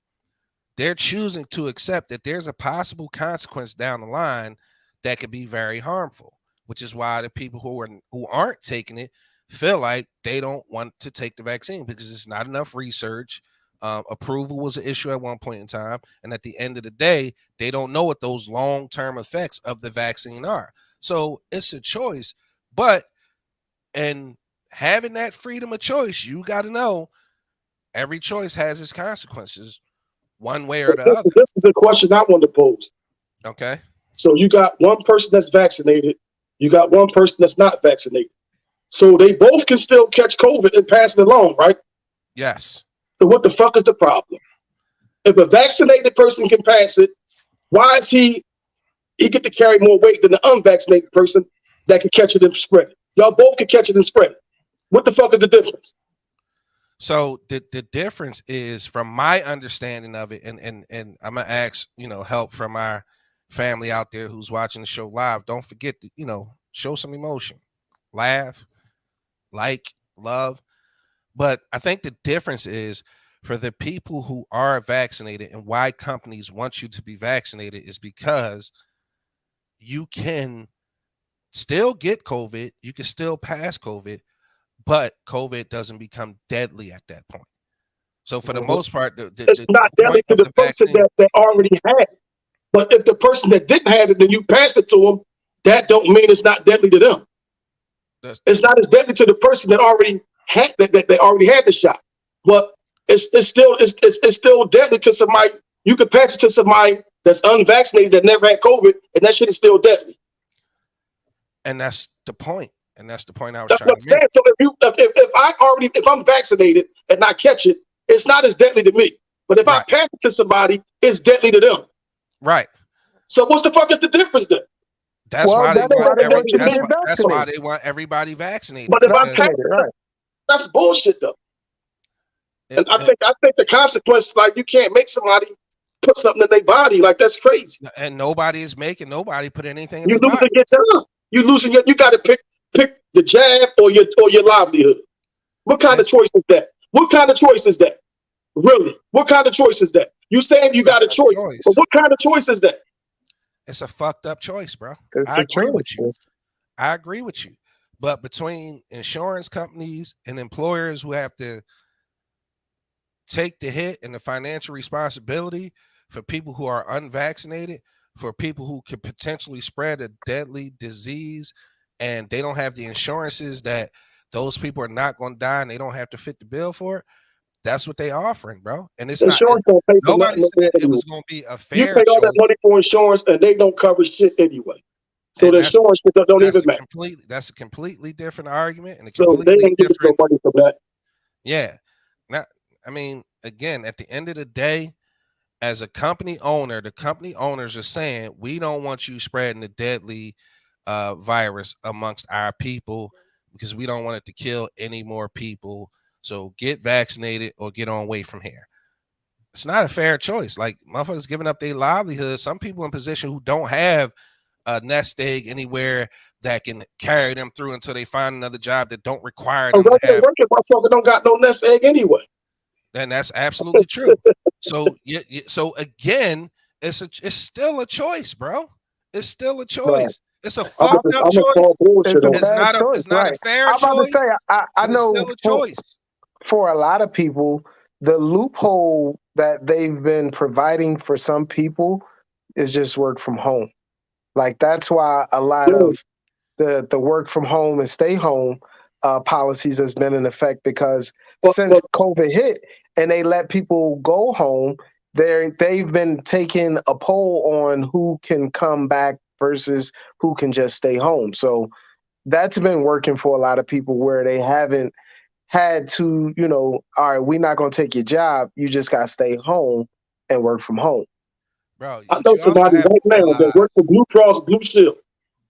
They're choosing to accept that there's a possible consequence down the line that could be very harmful, which is why the people who aren't taking it feel like they don't want to take the vaccine because it's not enough research. Approval was an issue at one point in time, and at the end of the day, they don't know what those long-term effects of the vaccine are. So it's a choice, but and having that freedom of choice, you got to know every choice has its consequences, one way or the other. This is a question I want to pose. Okay. So you got one person that's vaccinated, you got one person that's not vaccinated. So they both can still catch COVID and pass it along, right? Yes. So what the fuck is the problem? If a vaccinated person can pass it, why is he get to carry more weight than the unvaccinated person that can catch it and spread it? Y'all both can catch it and spread it. What the fuck is the difference? So the difference is, from my understanding of it, and I'm gonna ask, help from our family out there who's watching the show live. Don't forget to, show some emotion, laugh, love. But I think the difference is for the people who are vaccinated, and why companies want you to be vaccinated is because you can still get COVID, you can still pass COVID, but COVID doesn't become deadly at that point. So for the most part, it's not deadly to the person that already had it. But if the person that didn't have it, then you passed it to them, that don't mean it's not deadly to them. It's not as deadly to the person that already had that they already had the shot. But it's still deadly to somebody. You could pass it to somebody that's unvaccinated that never had COVID, and that shit is still deadly. And that's the point. And that's the point I was That's trying what I'm saying. So if I'm vaccinated and I catch it, it's not as deadly to me. But if I pass it to somebody, it's deadly to them. Right. So what's the fuck is the difference then? That's why they want everybody vaccinated. But if I'm vaccinated, that's bullshit though. And I think the consequence, like, you can't make somebody put something in their body, like, that's crazy. And nobody put anything in you their body. Your job. You losing you got to pick the jab or your livelihood. What kind of choice is that? What kind of choice is that? Really? What kind of choice is that? You saying you got a choice, but what kind of choice is that? It's a fucked up choice, bro. I agree with you. I agree with you. But between insurance companies and employers who have to take the hit and the financial responsibility for people who are unvaccinated, for people who could potentially spread a deadly disease, and they don't have the insurances that those people are not going to die and they don't have to fit the bill for it. That's what they offering, bro. And it's insurance not. Nobody said it was going to be a fair. You pay all that money for insurance, and they don't cover shit anyway. So the insurance don't even matter. That's a completely different argument, and so they ain't give us no money for that. Yeah. Now, I mean, again, at the end of the day, as a company owner, the company owners are saying, we don't want you spreading the deadly virus amongst our people because we don't want it to kill any more people. So get vaccinated or get on away from here. It's not a fair choice. Like motherfuckers giving up their livelihood. Some people in position who don't have a nest egg anywhere that can carry them through until they find another job that don't require A them to regular have. working motherfucker don't got no nest egg anyway. And that's absolutely true. So so again, it's still a choice, bro. It's still a choice. It's a fucked up choice. It's a It's bad choice, not a right? fair I'm about to choice. say, I It's know still a choice. for a lot of people, the loophole that they've been providing for some people is just work from home. Like that's why a lot of the work from home and stay home policies has been in effect because since COVID hit and they let people go home, they've been taking a poll on who can come back versus who can just stay home. So that's been working for a lot of people where they haven't had to, all right, we're not going to take your job. You just got to stay home and work from home. Bro, I know somebody right now that worked for Blue Cross Blue Shield.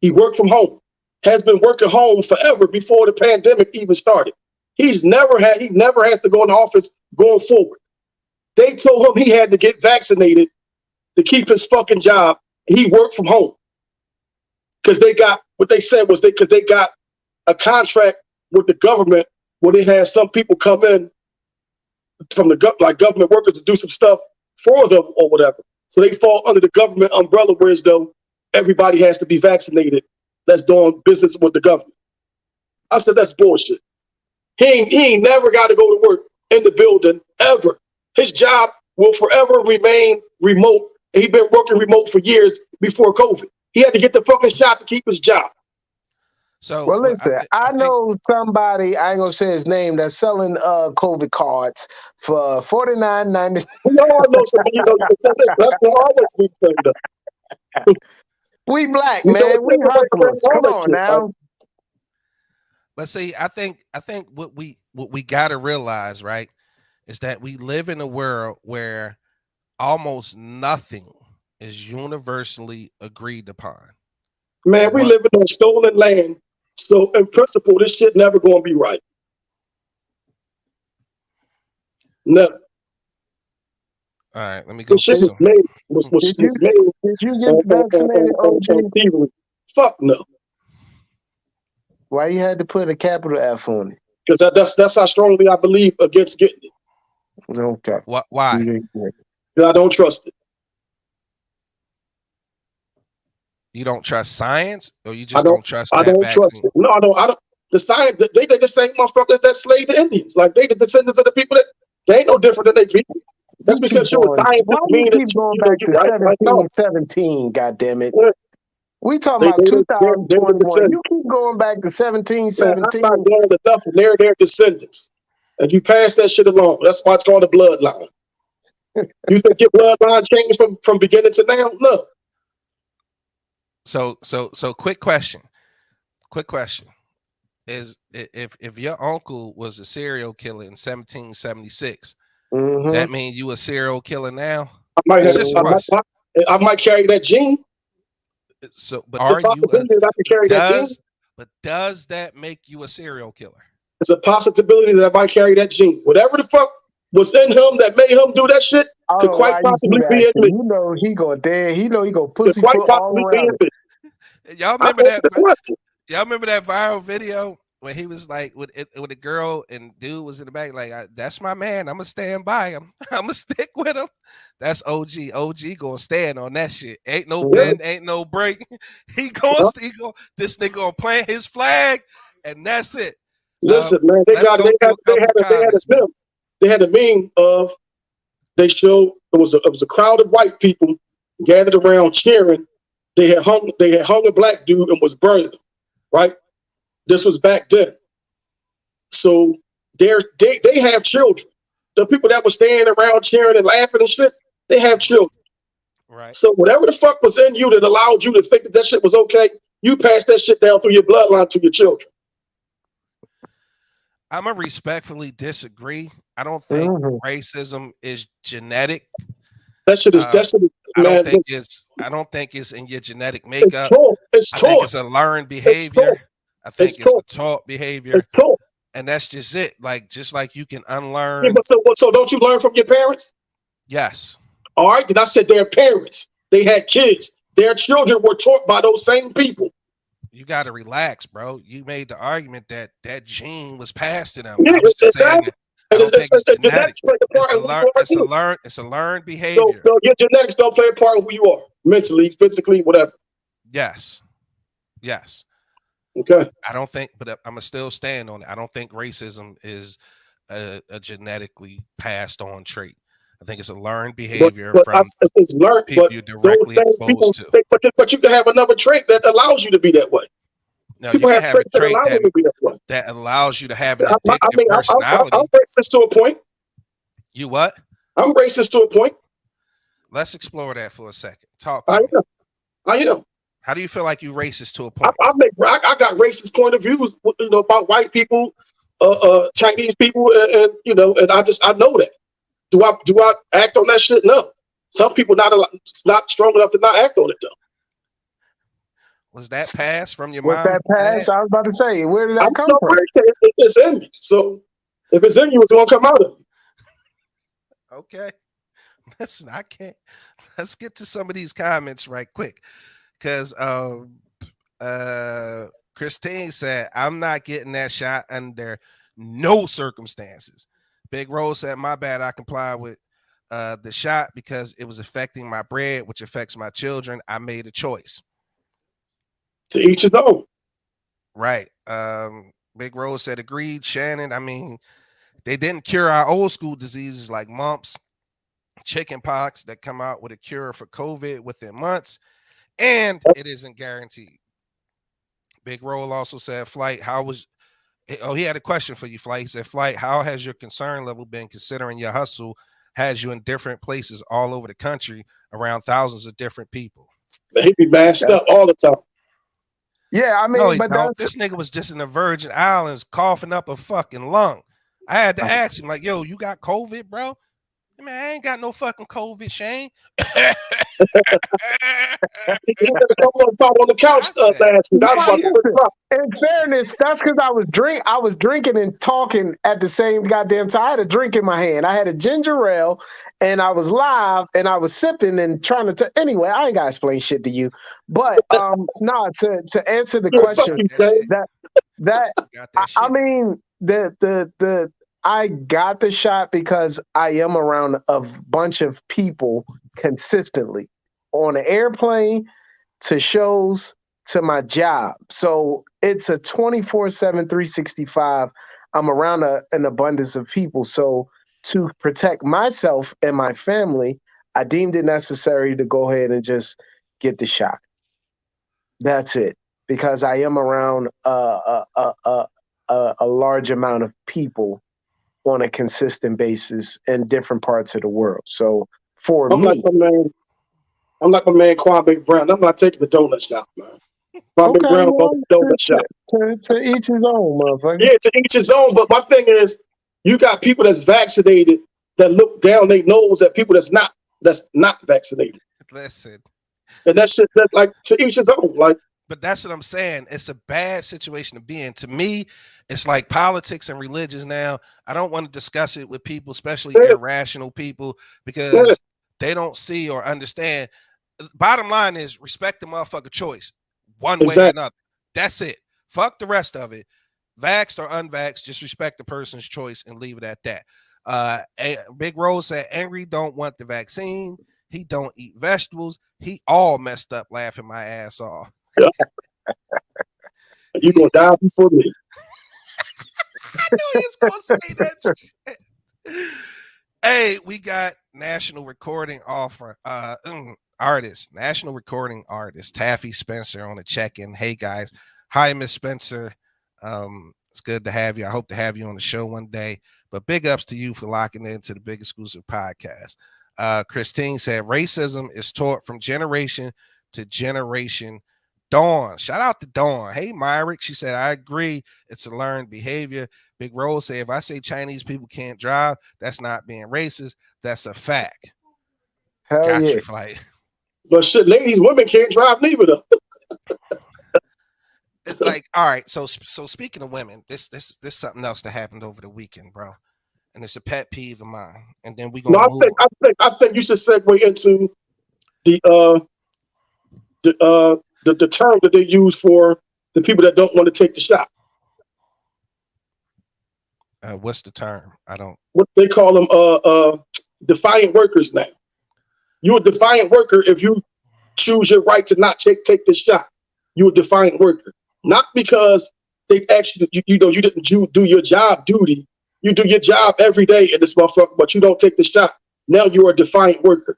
He worked from home, has been working home forever before the pandemic even started. He never has to go in the office going forward. They told him he had to get vaccinated to keep his fucking job. He worked from home because they got what they said was because they got a contract with the government where they had some people come in from the like government workers to do some stuff for them or whatever. So they fall under the government umbrella, whereas though everybody has to be vaccinated that's doing business with the government. I said, that's bullshit. He ain't never got to go to work in the building ever. His job will forever remain remote. He's been working remote for years before COVID. He had to get the fucking shot to keep his job. So well, listen, I know somebody, I ain't gonna say his name, that's selling COVID cards for $49.90. We all know somebody. That's always be said. We black, man. We hustlers. Come on now. But see, I think what we got to realize, right, is that we live in a world where almost nothing is universally agreed upon. Man, we live in stolen land. So in principle, this shit never gonna be right. Never. All right, let me go. This shit was made. Did you get vaccinated, OG? Fuck no. Why you had to put a capital F on it? Because that's how strongly I believe against getting it. Okay. Why? Because I don't trust it. You don't trust science, or you just don't trust that I don't vaccine? trust it. No, I don't. The science, they the same motherfuckers that slayed the Indians. Like they the descendants of the people that they ain't no different than they people. That's because you're a scientist. Why you keep going back to 1717? Goddamn it! We talking about 2021. You keep going back to 1717. I'm not going enough, and they're their descendants. And you pass that shit along. That's why it's called a bloodline. You think your bloodline changed from beginning to now? No. So quick question is if your uncle was a serial killer in 1776, that means you a serial killer now? I might carry that gene. So, but are you? Does that make you a serial killer? It's a possibility that I might carry that gene. Whatever the fuck was in him that made him do that shit could quite possibly be in me. You know he gonna dare. He know he gonna pussyfoot all around. Y'all remember that? Y'all remember that viral video when he was like, with a girl and dude was in the back, like, that's my man. I'm gonna stand by him. I'm gonna stick with him. That's OG. OG gonna stand on that shit. Ain't no bend, ain't no break. This nigga gonna plant his flag, and that's it. Listen, man, they had a meme of, they showed it was a crowd of white people gathered around cheering. They had hung a black dude and was burning him, right? This was back then. So they have children. The people that were standing around cheering and laughing and shit, they have children. Right. So whatever the fuck was in you that allowed you to think that shit was okay, you pass that shit down through your bloodline to your children. I'm gonna respectfully disagree. I don't think racism is genetic. That shit is I don't think it's in your genetic makeup. it's I think taught. it's a learned It's taught. behavior. I think It's it's a taught. taught behavior. It's taught. And that's just it. Like, just like you can Yeah, unlearn. but so don't you learn from your parents? Yes. All right. And I said their parents. They had kids. Their children were taught by those same people. You got to relax, bro. You made the argument that that gene was passed to them. Yeah, I was just saying exactly. that I don't think it's genetic. Genetics play a part in who you are too. It's a learned So behavior. your genetics don't play a part in who you are, mentally, physically, whatever. Yes. Yes. Okay. I don't think, but I'm gonna still stand on it. I don't think racism is a genetically passed on trait. I think it's a learned behavior from it's learned, people but you're directly those same people, exposed to. but you can have another trait that allows you to be that way. No, People you can have have a traits that trait allow them to be that way. that allows you to have an I addictive mean, personality. I'm racist to a point. You what? I'm racist to a point. Let's explore that for a second. Talk to me. I am. How do you feel like you racist to a point? I got racist point of views, about white people, Chinese people, and I know that. Do I act on that shit? No. Some people not strong enough to not act on it though. Was that passed from your Was mom? that passed? I was about to say, where did that come from? It's in me. So if it's in you, it's gonna come out of you. Okay. Listen, I can't. Let's get to some of these comments right quick. Because Christine said, I'm not getting that shot under no circumstances. Big Rose said, my bad, I complied with the shot because it was affecting my bread, which affects my children. I made a choice. To each his own. Right. Big Rose said, agreed. Shannon, I mean, they didn't cure our old school diseases like mumps, chicken pox that come out with a cure for COVID within months. And it isn't guaranteed. Big Roll also said, Flight, he had a question for you, Flight. He said, Flight, how has your concern level been considering your hustle has you in different places all over the country around thousands of different people? He be masked up all the time. Yeah, I mean, no, but this nigga was just in the Virgin Islands coughing up a fucking lung. I had to ask him, like, yo, you got COVID, bro? Man, I ain't got no fucking COVID, Shane. On the couch last week. In fairness, that's because I was drinking and talking at the same goddamn time. I had a drink in my hand. I had a ginger ale, and I was live, and I was sipping and trying to. Anyway, I ain't gotta explain shit to you. But no, to answer the question, I mean the I got the shot because I am around a bunch of people consistently on an airplane, to shows, to my job. So it's a 24/7, 365. I'm around an abundance of people. So to protect myself and my family, I deemed it necessary to go ahead and just get the shot. That's it. Because I am around a large amount of people on a consistent basis in different parts of the world. So for I'm me, like my man Kwame Brown. I'm not taking the donut shot, man. Kwame Brown on the donut shot. To each his own, motherfucker. Yeah, to each his own. But my thing is, you got people that's vaccinated that look down their nose at people that's not vaccinated. Listen. And that's like to each his own. Like, but that's what I'm saying. It's a bad situation to be in. To me, it's like politics and religions now. I don't want to discuss it with people, especially irrational people, because they don't see or understand. Bottom line is respect the motherfucker choice one way or another. That's it. Fuck the rest of it. Vaxxed or unvaxxed, just respect the person's choice and leave it at that. Big Rose said, Angry don't want the vaccine. He don't eat vegetables. He all messed up laughing my ass off. You gonna die before me. I knew he was gonna say that shit. Hey, we got national recording national recording artist Taffy Spencer on a check-in. Hey guys, hi Miss Spencer. It's good to have you. I hope to have you on the show one day. But big ups to you for locking into the Big Exclusive podcast. Christine said racism is taught from generation to generation. Dawn, shout out to Dawn. Hey, Myrick. She said, I agree. It's a learned behavior. Big Rose said, if I say Chinese people can't drive, that's not being racist. That's a fact. Hell Got yeah. you, Flight. But shit, ladies, women can't drive neither though. like, all right. So speaking of women, this something else that happened over the weekend, bro, and it's a pet peeve of mine. And then we No, gonna move. I think you should segue into the the term that they use for the people that don't want to take the shot. What's the term? I don't. What they call them defiant workers now. You're a defiant worker if you choose your right to not take this shot. You're a defiant worker. Not because they actually you didn't do your job duty. You do your job every day in this motherfucker, but you don't take the shot. Now you're a defiant worker.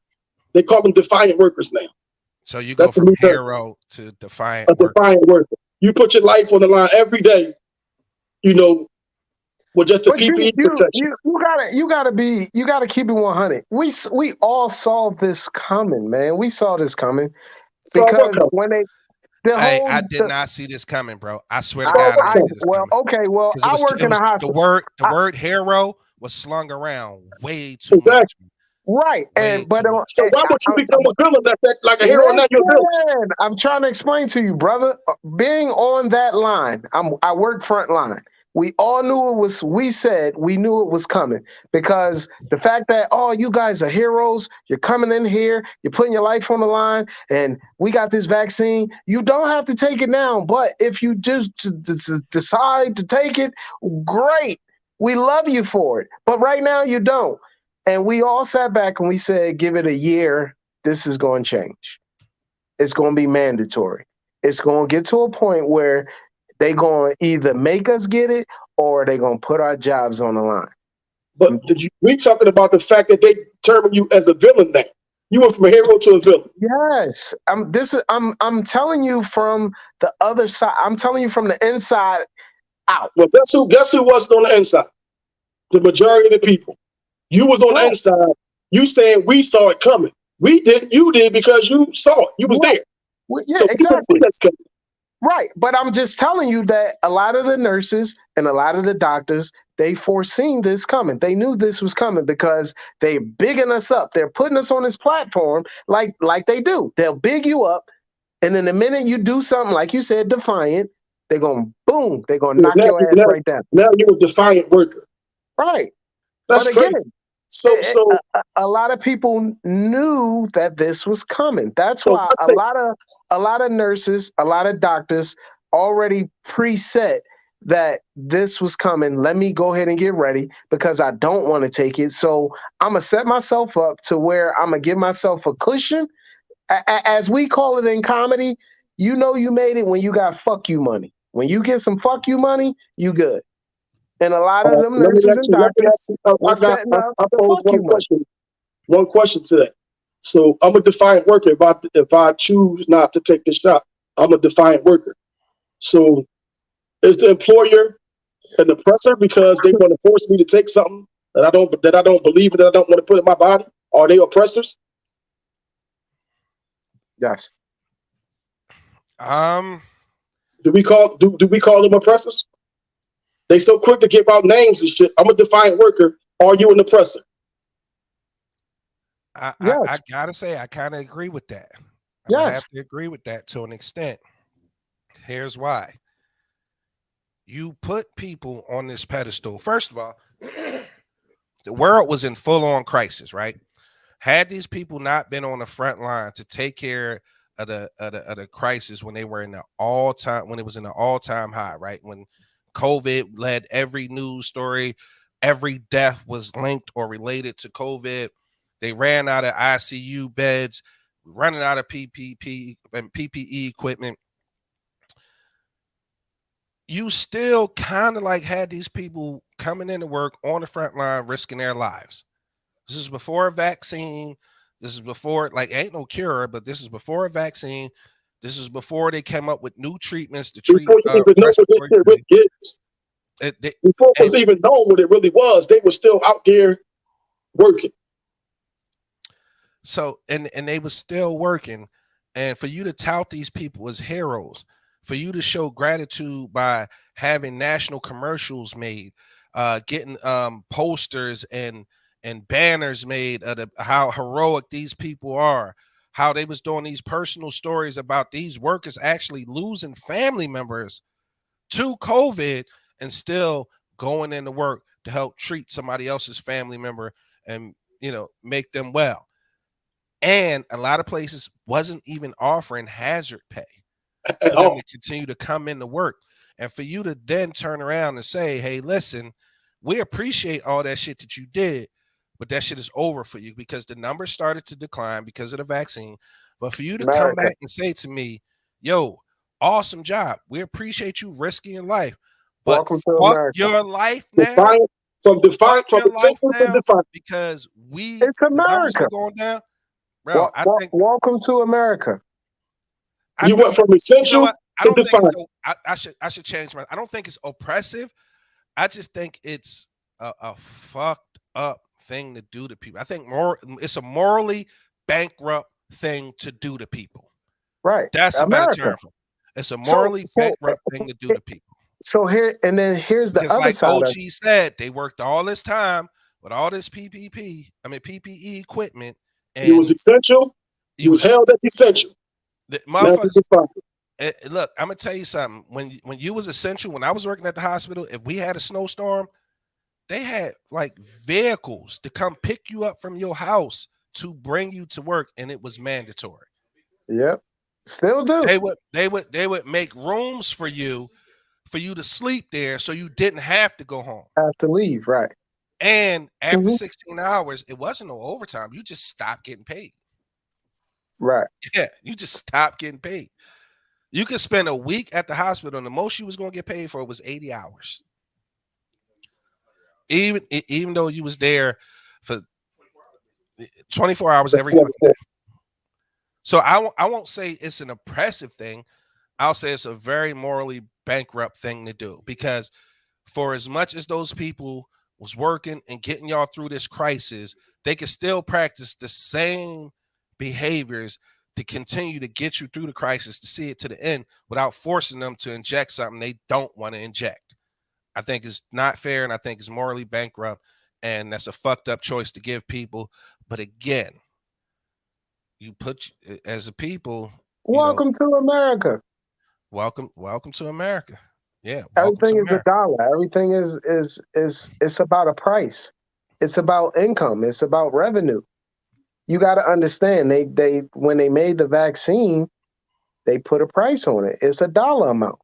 They call them defiant workers now. So you go from hero to defiant worker. Defiant worker. You put your life on the line every day, with just the PPE protection. You gotta keep it 100. We all saw this coming, man. We saw this coming because when I did not see this coming, bro. I swear to God, I didn't see this coming. Okay, well, I work in a hospital. The word hero was slung around way too much. Right, so why would you become a villain like a hero? Now you're a villain. I'm trying to explain to you, brother. Being on that line, I work front line. We all knew it was. We knew it was coming because the fact that you guys are heroes. You're coming in here. You're putting your life on the line, and we got this vaccine. You don't have to take it now, but if you just decide to take it, great. We love you for it, but right now you don't. And we all sat back and we said, give it a year. This is going to change. It's going to be mandatory. It's going to get to a point where they're going to either make us get it or they're going to put our jobs on the line. But we talking about the fact that they determine you as a villain now. You went from a hero to a villain. Yes. I'm telling you from the other side. I'm telling you from the inside out. Well, guess who wasn't on the inside? The majority of the people. You was on the inside. You saying we saw it coming. We didn't. You did because you saw it. You was there. Well, yeah, so exactly. Right. But I'm just telling you that a lot of the nurses and a lot of the doctors, they foreseen this coming. They knew this was coming because they're bigging us up. They're putting us on this platform like they do. They'll big you up. And then the minute you do something, like you said, defiant, they're going to boom. They're going to knock your ass right down. Now you're a defiant worker. Right. That's crazy. So a lot of people knew that this was coming. That's why a lot of nurses, a lot of doctors already preset that this was coming. Let me go ahead and get ready because I don't want to take it. So I'm gonna set myself up to where I'm gonna give myself a cushion. As we call it in comedy, you made it when you got fuck you money. When you get some fuck you money, you good. And a lot of them nurses and doctors were setting up to fuck you money. One question to that. So I'm a defiant worker. If I choose not to take the shot, I'm a defiant worker. So is the employer an oppressor because they want to force me to take something that I don't believe in, that I don't want to put in my body? Are they oppressors? Yes. Do we call them oppressors? They so quick to give out names and shit. I'm a defiant worker. Are you an oppressor? I gotta say, I kind of agree with that. I have to agree with that to an extent. Here's why. You put people on this pedestal. First of all, the world was in full-on crisis, right? Had these people not been on the front line to take care of the crisis when they were in the when it was in the all-time high, right? When COVID led every news story, every death was linked or related to COVID. They ran out of ICU beds, running out of PPE equipment. You still kind of like had these people coming into work on the front line, risking their lives. This is before a vaccine. This is before, ain't no cure, but this is before a vaccine. This is before they came up with new treatments to treat respiratory disease. Before it was even known what it really was, they were still out there working. So, and they were still working. And for you to tout these people as heroes, for you to show gratitude by having national commercials made, getting posters and banners made of how heroic these people are, how they was doing these personal stories about these workers actually losing family members to COVID and still going into work to help treat somebody else's family member and, make them well. And a lot of places wasn't even offering hazard pay at for them all. to continue to come into work. And for you to then turn around and say, hey, listen, we appreciate all that shit that you did, but that shit is over for you because the numbers started to decline because of the vaccine. But for you to come America. back and say to me, yo, awesome job. We appreciate you risking your life, but Welcome to fuck America. your life now. Defiant, from Fuck the your life sentence to now defiant. because It's the numbers America. are going down. Bro, I think Welcome to America. You went from you know essential what? I to don't think it's defiant. I should change my I don't think it's oppressive. I just think it's a fucked up thing to do to people. I think it's a morally bankrupt thing to do to people. Right. That's a better America. term for it. It's a So morally bankrupt thing to do to people. so here's the Because other like side OG of it. said, they worked all this time with all this PPE equipment, You was and essential. You you was was held as essential. the Now you motherfuckers. defiant. Look, I'm gonna tell you something. When you was essential, when I was working at the hospital, if we had a snowstorm, they had like vehicles to come pick you up from your house to bring you to work, and it was mandatory. Yep. Still do. They would make rooms for you to sleep there, so you didn't have to go home. Have to leave, right. And after 16 hours, it wasn't no overtime. You just stopped getting paid. Right. Yeah, you just stopped getting paid. You could spend a week at the hospital, and the most you was going to get paid for was 80 hours. Even though you was there for 24 hours every fucking day. So I won't say it's an oppressive thing. I'll say it's a very morally bankrupt thing to do, because for as much as those people was working and getting y'all through this crisis, they can still practice the same behaviors to continue to get you through the crisis, to see it to the end without forcing them to inject something they don't want to inject. I think it's not fair, and I think it's morally bankrupt, and that's a fucked up choice to give people. But again, you put as a people, Welcome to America. welcome to America. Yeah, welcome to Everything is a America. dollar. Everything is it's about a price. It's about income. It's about revenue. You got to understand, they when they made the vaccine, they put a price on it. It's a dollar amount.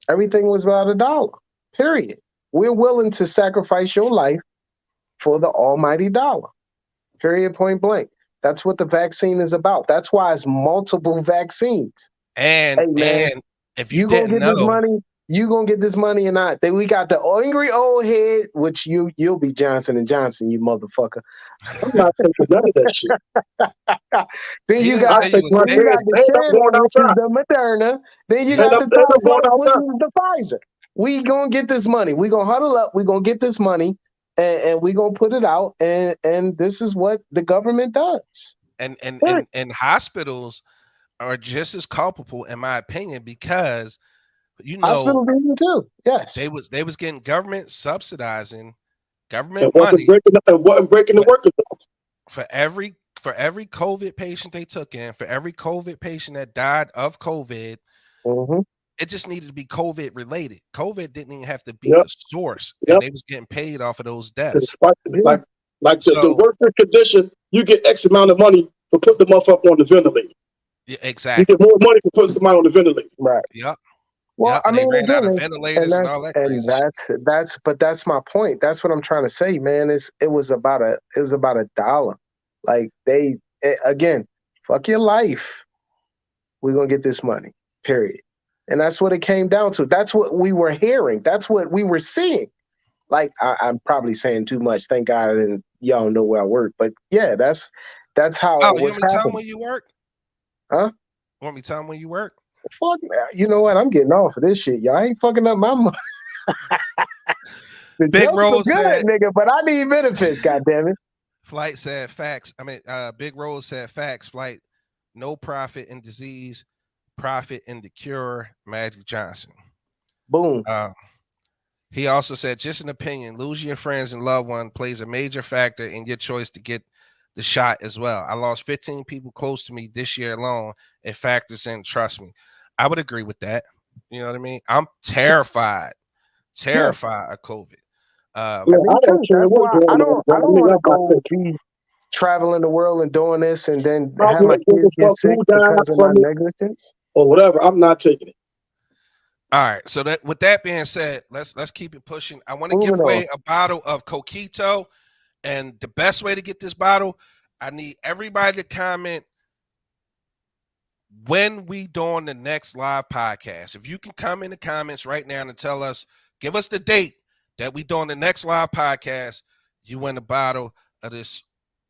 Everything was about a dollar. Period. We're willing to sacrifice your life for the almighty dollar. Period. Point blank. That's what the vaccine is about. That's why it's multiple vaccines. And Hey man, and if you gonna didn't get this know, money. You gonna get this money or not? Then we got the angry old head, which you'll be Johnson and Johnson, you motherfucker. I'm not taking none of that shit. Then he you didn't got say you was then you angry. got the And I'm going Shannon, which is outside. the Moderna. Then you And got I'm, the and I'm going Topp, which outside. is the Pfizer. We gonna get this money. We gonna huddle up. We gonna get this money, and we gonna put it out. And this is what the government does. And hospitals are just as culpable, in my opinion, because Hospitals even too. Yes, they was getting government subsidizing It government wasn't money breaking the workers. for every COVID patient they took in, for every COVID patient that died of COVID. It just needed to be COVID related. COVID didn't even have to be the source, and they was getting paid off of those deaths. Like the So worker condition, you get X amount of money for putting the motherfucker on the ventilator. yeah, You exactly. get more money for putting somebody on the ventilator. right. Yep. Well, Yep. I And they mean, ran out of again, ventilators and all that crazy shit. that's my point. That's what I'm trying to say, man. It was about a dollar. Like again, fuck your life. We're gonna get this money. Period. And that's what it came down to. That's what we were hearing. That's what we were seeing. Like I'm probably saying too much. Thank God, and y'all know where I work. But yeah, that's how Oh, it you was want me to tell them happening. where you work? Huh? Want me to tell them where you work? Fuck, man. You know what? I'm getting off of this shit. Y'all ain't fucking up my money. The Big jokes are Rose said, good, nigga, but I need benefits, goddammit. Flight said facts. I mean, Big Rose said facts. Flight, no profit in disease, profit in the cure. Magic Johnson. Boom. He also said, just an opinion, losing your friends and loved one plays a major factor in your choice to get the shot as well. I lost 15 people close to me this year alone. It factors in, trust me. I would agree with that. You know what I mean? I'm terrified of COVID. I mean, I don't too. care That's what's why going I on, don't. bro. I I don't mean, want to I'm not go taking it. be traveling the world and doing this, and then I have my don't give kids a get fuck sick who dies because of my from it negligence. or whatever. I'm not taking it. All right. So that with that being said, let's keep it pushing. I want to give Moving on. away a bottle of Coquito. And the best way to get this bottle, I need everybody to comment when we doing the next live podcast. If you can come in the comments right now and tell us, give us the date that we doing the next live podcast, you win a bottle of this.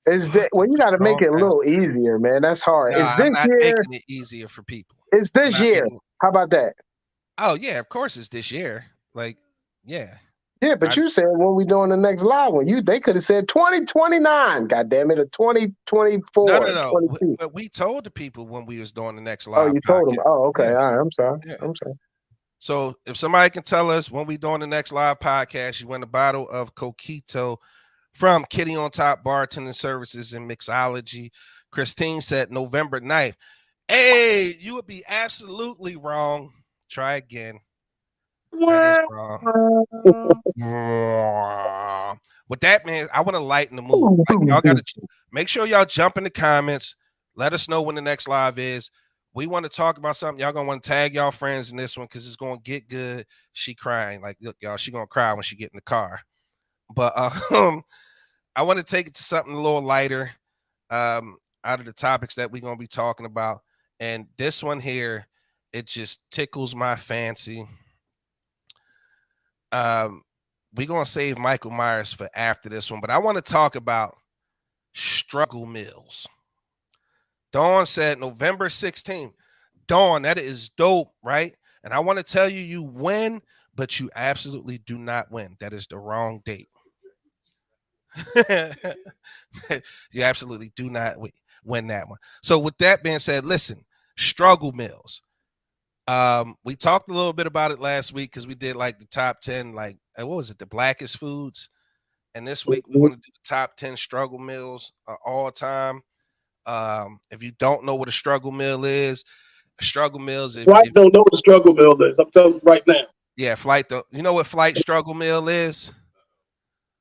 Is that well? You got to make strong it a ass little liquor. easier, man. That's hard. No, Is I'm this not year? making it easier for people. Is I'm this not year? making. How about that? Oh yeah, of course it's this year. Like, yeah. Yeah, but you said when we doing the next live one, they could have said 2029. God damn it, or No, 2024, no, no. 22. But we told the people when we was doing the next Oh, live you told them. podcast. Oh, okay. Yeah, All right. I'm sorry. yeah. I'm sorry. So if somebody can tell us when we doing the next live podcast, you win a bottle of Coquito from Kitty on Top Bartending Services and Mixology. Christine said November 9th. Hey, you would be absolutely wrong. Try again. That is wrong. With that, man, I want to lighten the mood. Like, y'all got to make sure y'all jump in the comments. Let us know when the next live is. We want to talk about something. Y'all gonna want to tag y'all friends in this one because it's gonna get good. She crying. Like, look, y'all, she gonna cry when she get in the car. But I want to take it to something a little lighter. Out of the topics that we're gonna be talking about. And this one here, it just tickles my fancy. We're gonna save Michael Myers for after this one, but I want to talk about struggle meals. Dawn said November 16th. Dawn, that is dope, right? And I want to tell you, you win, but you absolutely do not win. That is the wrong date. You absolutely do not win that one. So with that being said, listen, struggle meals. We talked a little bit about it last week because we did like the top 10, like what was it, the blackest foods. And this week we want to do the top 10 struggle meals all time. If you don't know what a struggle meal is, a struggle meal is Flight don't know what the struggle meal is. I'm telling you right now. Yeah, Flight. You know what Flight struggle meal is?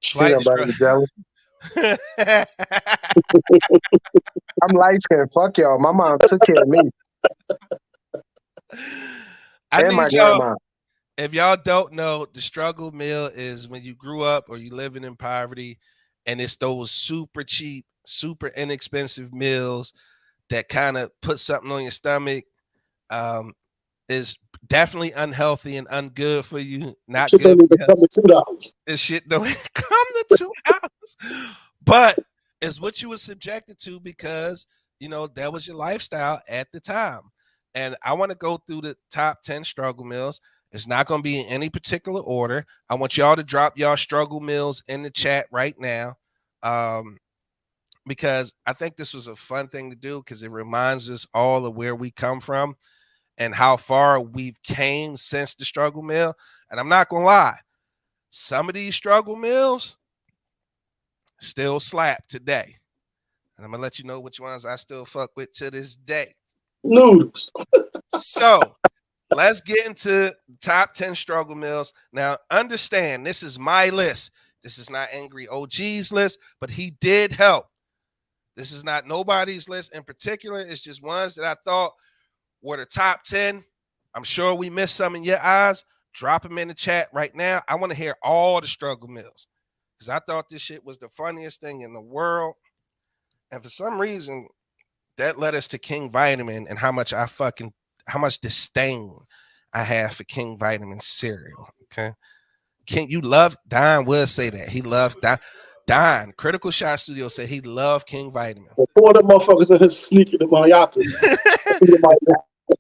Flight struggle. I'm light skinned. Fuck y'all. My mom took care of me. And my y'all, grandma. if y'all don't know, the struggle meal is when you grew up or you living in poverty, and it's those super cheap, super inexpensive meals that kind of put something on your stomach. Is definitely unhealthy and ungood for you. Not shit good. Don't even come to $2. This shit don't come to $2, but it's what you were subjected to because that was your lifestyle at the time. And I want to go through the top 10 struggle meals. It's not going to be in any particular order. I want y'all to drop y'all struggle meals in the chat right now. Because I think this was a fun thing to do because it reminds us all of where we come from and how far we've came since the struggle meal. And I'm not gonna lie, some of these struggle meals still slap today. And I'm gonna let you know which ones I still fuck with to this day. Noodles. So let's get into top 10 struggle meals. Now, understand this is my list. This is not Angry OG's list, but he did help. This is not nobody's list in particular. It's just ones that I thought were the top 10. I'm sure we missed some in your eyes. Drop them in the chat right now. I want to hear all the struggle meals because I thought this shit was the funniest thing in the world. And for some reason, that led us to King Vitamin and how much disdain I have for King Vitamin cereal. Okay. King, you love Don will say that. He loved Don. Critical Shot Studio said he loved King Vitamin. Four of them motherfuckers in his sneaker, the Mayatas.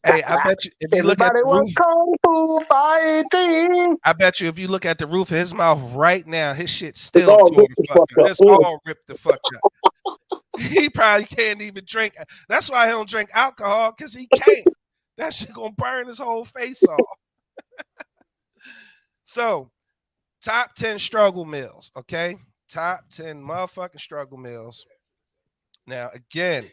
Hey, I bet you if you look at the was roof, kung fu fighting. I bet you if you look at the roof of his mouth right now, his shit's still all torn ripped the the fuck fuck up. up. It's all ripped the fuck up. He probably can't even drink. That's why he don't drink alcohol, because he can't. That shit gonna burn his whole face off. So, top 10 struggle meals, okay? Top 10 motherfucking struggle meals. Now, again,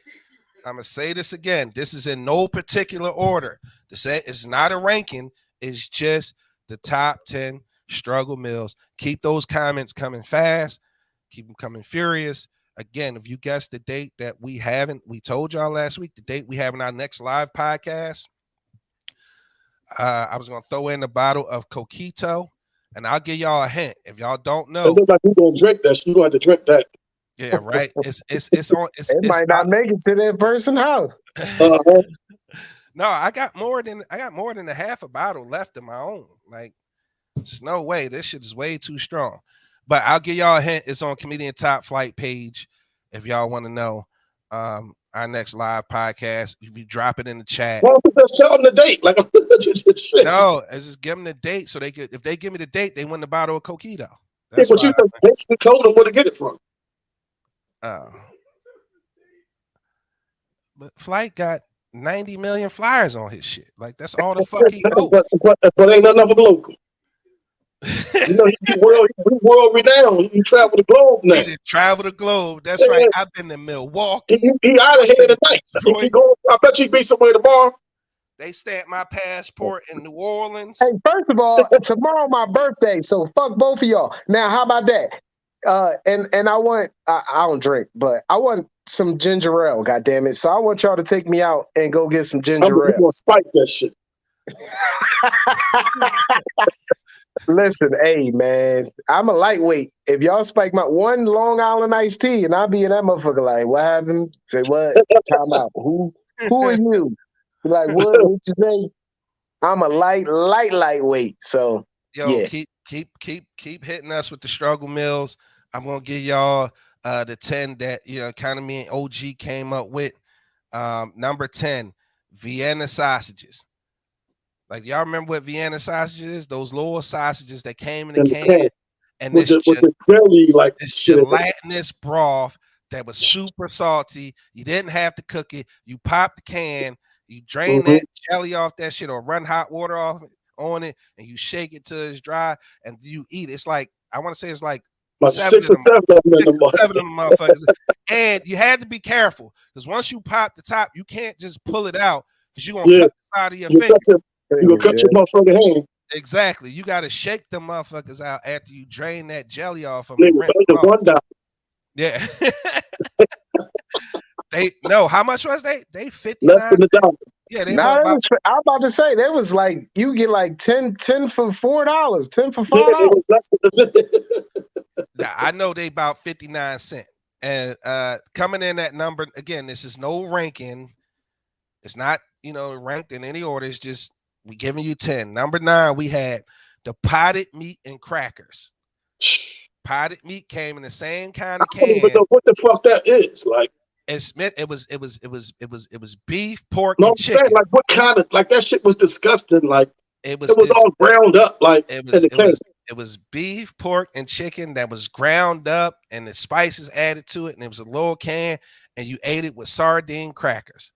I'm gonna say this again. This is in no particular order. To say it's not a ranking. It's just the top 10 struggle meals. Keep those comments coming fast. Keep them coming furious. Again, if you guess the date that we told y'all last week, the date we having our next live podcast. I was gonna throw in a bottle of Coquito, and I'll give y'all a hint. If y'all don't It know, looks like you're gonna drink that. You're going to drink that. yeah, right. It's on. It might not make it to that person's house. No, I got more than a half a bottle left of my own. Like, there's no way. This shit is way too strong. But I'll give y'all a hint. It's on Comedian Top Flight page if y'all want to know. Our next live podcast. If you drop it in the chat. Why don't you just tell them the date? Like, shit. No, I just give them the date so they could. If they give me the date, they win the bottle of Coquito. Yeah, That's but you just basically told them where to get it from. But Flight got 90 million flyers on his shit. Like, that's all the fuck he posts. But ain't nothing of a local. You know, he's world renowned. He travel the globe now. He did travel the globe. That's right. I've been to Milwaukee. He out of here tonight. I bet you be somewhere tomorrow. They stamped my passport in New Orleans. Hey, first of all, tomorrow my birthday, so fuck both of y'all. Now, how about that? And I want I don't drink, but I want some ginger ale. God damn it! So I want y'all to take me out and go get some ginger ale. I'm gonna spike that shit. Listen, hey man, I'm a lightweight. If y'all spike my one Long Island iced tea, and I'll be in that motherfucker like, what happened? Say what? Time out. Who are you? You're like, what you say? I'm a lightweight. So yo, yeah. keep hitting us with the struggle meals. I'm gonna give y'all the 10 that kind of me and OG came up with. Number 10, Vienna sausages. Like, y'all remember what Vienna sausages is? Those little sausages that came in the can, and with the jelly, like this gelatinous broth that was super salty. You didn't have to cook it. You pop the can, you drain that jelly off that shit, or run hot water on it, and you shake it till it's dry, and you eat it. It's like, I want to say it's like six or seven of them motherfuckers. And you had to be careful, because once you pop the top, you can't just pull it out, because you're gonna cut the side of your finger. You gonna cut your motherfucking hand. Exactly. You got to shake the motherfuckers out after you drain that jelly off of them. Yeah. How much was they? They 50. Less than $1. Yeah, they I'm about to say there was like you get like 10 for $4, 10 for $5. I know they about 59 cents. And coming in that number again, this is no ranking. It's not ranked in any order. It's just we giving you 10. Number 9, we had the potted meat and crackers. Potted meat came in the same kind of can. I don't even know what the fuck that is. Like, it was beef, pork, no, and chicken. Saying, like, what kind of, like, that shit was disgusting. Like, it was all ground up. Like, it was beef, pork, and chicken that was ground up, and the spices added to it, and it was a little can, and you ate it with sardine crackers.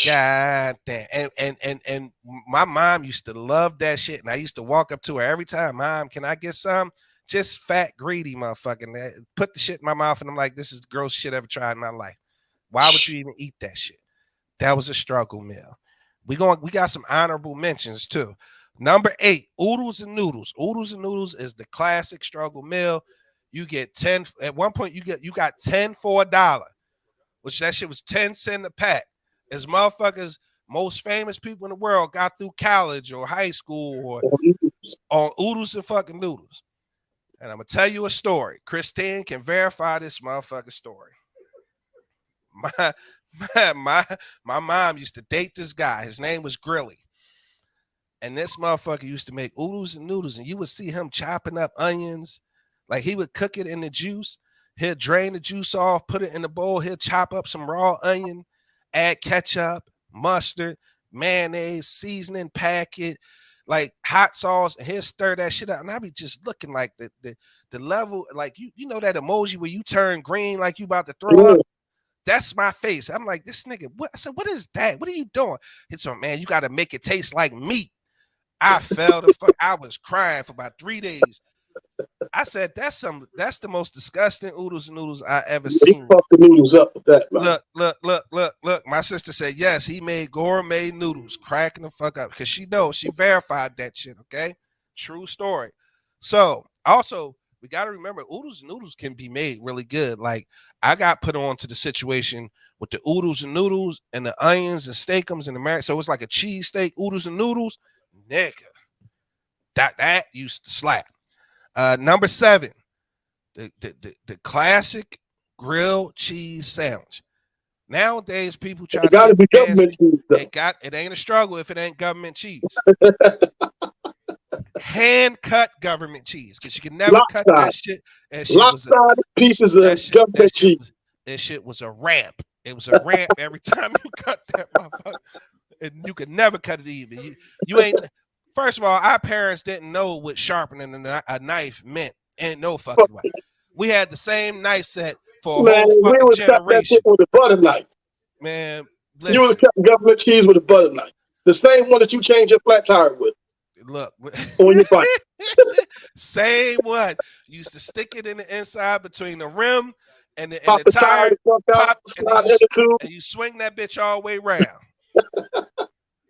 God damn. And my mom used to love that shit, and I used to walk up to her every time, Mom, can I get some? Just fat, greedy motherfucking. Put the shit in my mouth, and I'm like, this is the grossest shit I ever tried in my life. Why would you even eat that shit? That was a struggle meal. We got some honorable mentions too. Number 8, oodles and noodles. Oodles and noodles is the classic struggle meal. You get 10. At one point, you got 10 for $1, which that shit was 10 cents a pack. As motherfuckers, most famous people in the world got through college or high school or on oodles and fucking noodles. And I'm gonna tell you a story. Christine can verify this motherfucking story. My mom used to date this guy. His name was Grilly. And this motherfucker used to make oodles and noodles, and you would see him chopping up onions. Like, he would cook it in the juice. He'll drain the juice off, put it in the bowl. He'll chop up some raw onion, add ketchup, mustard, mayonnaise, seasoning packet, like hot sauce, and he'll stir that shit up. And I be just looking like the level, like you know that emoji where you turn green like you about to throw up? That's my face. I'm like, this nigga, what? I said, what is that? What are you doing? It's like, man, you got to make it taste like meat. I fell the fuck. I was crying for about 3 days. I said that's the most disgusting oodles and noodles I ever He seen. fucked the noodles up with that, man. Look. My sister said yes, he made gourmet noodles, cracking the fuck up because she knows she verified that shit. Okay, true story. So also we got to remember oodles and noodles can be made really good. Like I got put on to the situation with the oodles and noodles and the onions and steakums and the marinade. So it's like a cheese steak, oodles and noodles, nigga. That used to slap. Number 7, the classic grilled cheese sandwich. Nowadays, people try It to got to get be fancy. government cheese, though. It ain't a struggle if it ain't government cheese. Hand cut government cheese because you can never cut Lopsided. that shit. That shit was Lopsided pieces of government cheese. That shit was a ramp. It was a ramp every time you cut that motherfucker, and you could never cut it even. You ain't. First of all, our parents didn't know what sharpening a knife meant. Ain't no fucking way. We had the same knife set for a whole we fucking was cut that generation. shit with a butter knife. Man, You listen. would cut government cheese with a butter knife. The same one that you change your flat tire with. Look. On your bike. Same one. You used to stick it in the inside between the rim and the tire, tire. Pop, And you swing that bitch all the way around.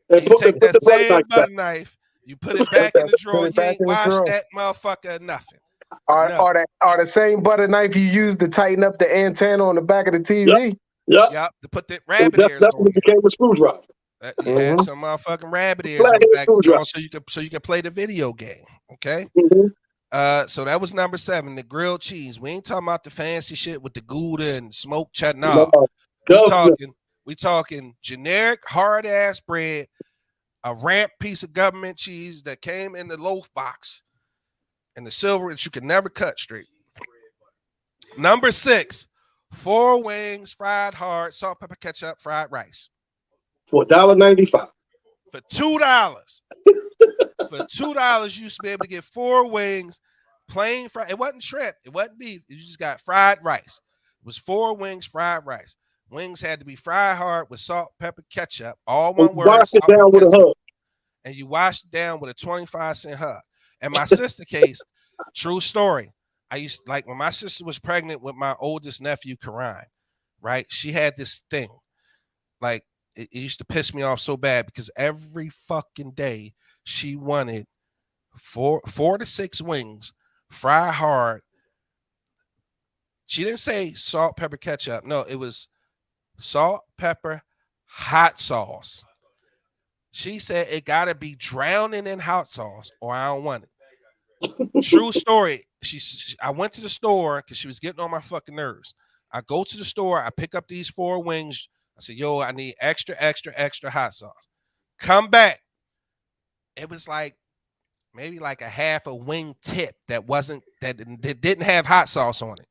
and you take that same butter knife, you put it back in the drawer. You ain't washed that motherfucker or nothing. Or the same butter knife you use to tighten up the antenna on the back of the TV. Yep. To put the rabbit ears that's on. when it became a screwdriver. You had some motherfucking rabbit ears on the back of the drawer so you could play the video game. Okay. So that was number 7, the grilled cheese. We ain't talking about the fancy shit with the Gouda and smoked cheddar. No. We talking generic hard ass bread, a ramp piece of government cheese that came in the loaf box, and the silver that you could never cut straight. Number 6, 4 wings, fried hard, salt, pepper, ketchup, fried rice. For $1.95. For $2. For $2, you used to be able to get 4 wings, plain fried. It wasn't shrimp. It wasn't beef. You just got fried rice. It was 4 wings, fried rice. Wings had to be fried hard with salt, pepper, ketchup. All one word. Wash it down with a hug. And you wash it down with a 25-cent hug. And my sister case, true story. I used like when my sister was pregnant with my oldest nephew, Karan, right? She had this thing. Like it used to piss me off so bad because every fucking day she wanted 4 to 6 wings, fry hard. She didn't say salt, pepper, ketchup. No, it was salt, pepper, hot sauce. She said it gotta be drowning in hot sauce, or I don't want it. True story. I went to the store because she was getting on my fucking nerves. I go to the store, I pick up these 4 wings. I said, yo, I need extra, extra, extra hot sauce. Come back. It was like maybe like a half a wing tip that didn't have hot sauce on it.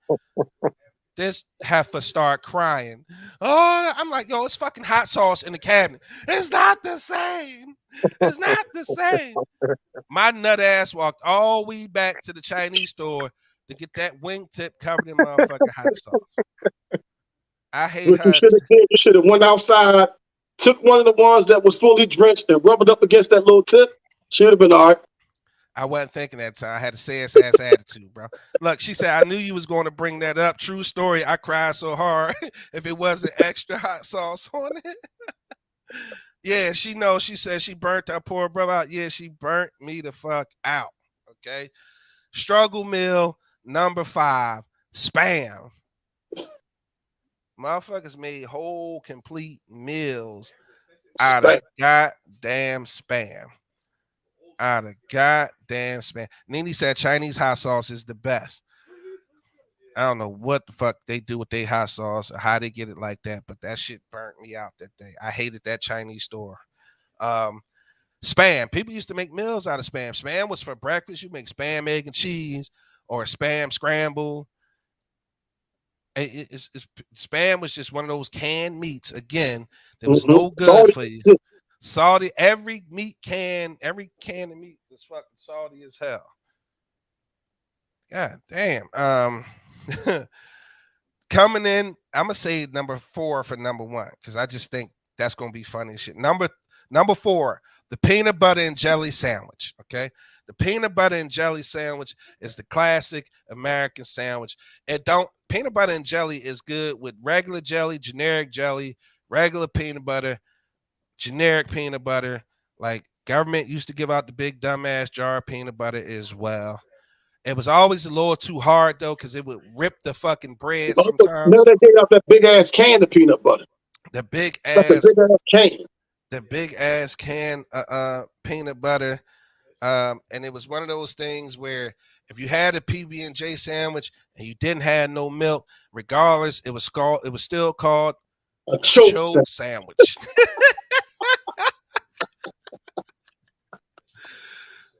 This heifer start crying. Oh, I'm like, yo, it's fucking hot sauce in the cabinet. It's not the same. It's not the same. My nut ass walked all the way back to the Chinese store to get that wing tip covered in motherfucking hot sauce. I hate what her. You should have went outside, took one of the ones that was fully drenched and rubbed it up against that little tip. Should have been all right. I wasn't thinking that time. I had a sass ass attitude, bro. Look, she said, I knew you was going to bring that up. True story. I cried so hard if it wasn't extra hot sauce on it. Yeah, she knows. She said she burnt her poor brother out. Yeah, she burnt me the fuck out. Okay. Struggle meal number 5, Spam. Motherfuckers made whole complete meals out of goddamn Spam. Out of goddamn Spam. Nene said Chinese hot sauce is the best. I don't know what the fuck they do with their hot sauce or how they get it like that, but that shit burnt me out that day. I hated that Chinese store. Spam. People used to make meals out of Spam. Spam was for breakfast. You make Spam, egg, and cheese or Spam scramble. Spam was just one of those canned meats. Again, that was no good for you. Salty. Every can of meat was fucking salty as hell. God damn. Coming in, I'm gonna say number 4 for number 1 because I just think that's gonna be funny as shit. Number 4, the peanut butter and jelly sandwich. Okay, The peanut butter and jelly sandwich is the classic American sandwich. Peanut butter and jelly is good with regular jelly, generic jelly, regular peanut butter, generic peanut butter. Like government used to give out the big dumbass jar of peanut butter as well. It was always a little too hard though, because it would rip the fucking bread Now sometimes. they gave out that big ass can of peanut butter. The big That's a ass, big ass can. the big ass can peanut butter. And it was one of those things where if you had a PB&J sandwich and you didn't have no milk, regardless, it was still called a choke sandwich.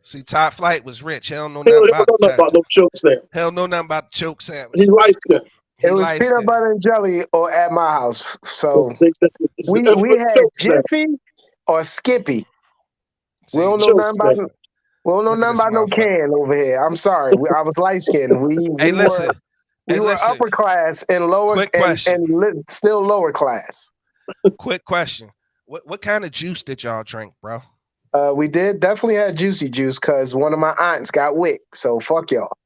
See, Top Flight was rich. He don't know nothing about no choke sandwich. He don't know nothing about the choke sandwich. He likes it. It was peanut butter and jelly or at my house. So we had Jiffy or Skippy. See, we don't know nothing about no can over here. I'm sorry. I was light skinned. We were upper class and lower and still lower class. Quick question. What kind of juice did y'all drink, bro? We definitely had juicy juice because one of my aunts got wick. So fuck y'all.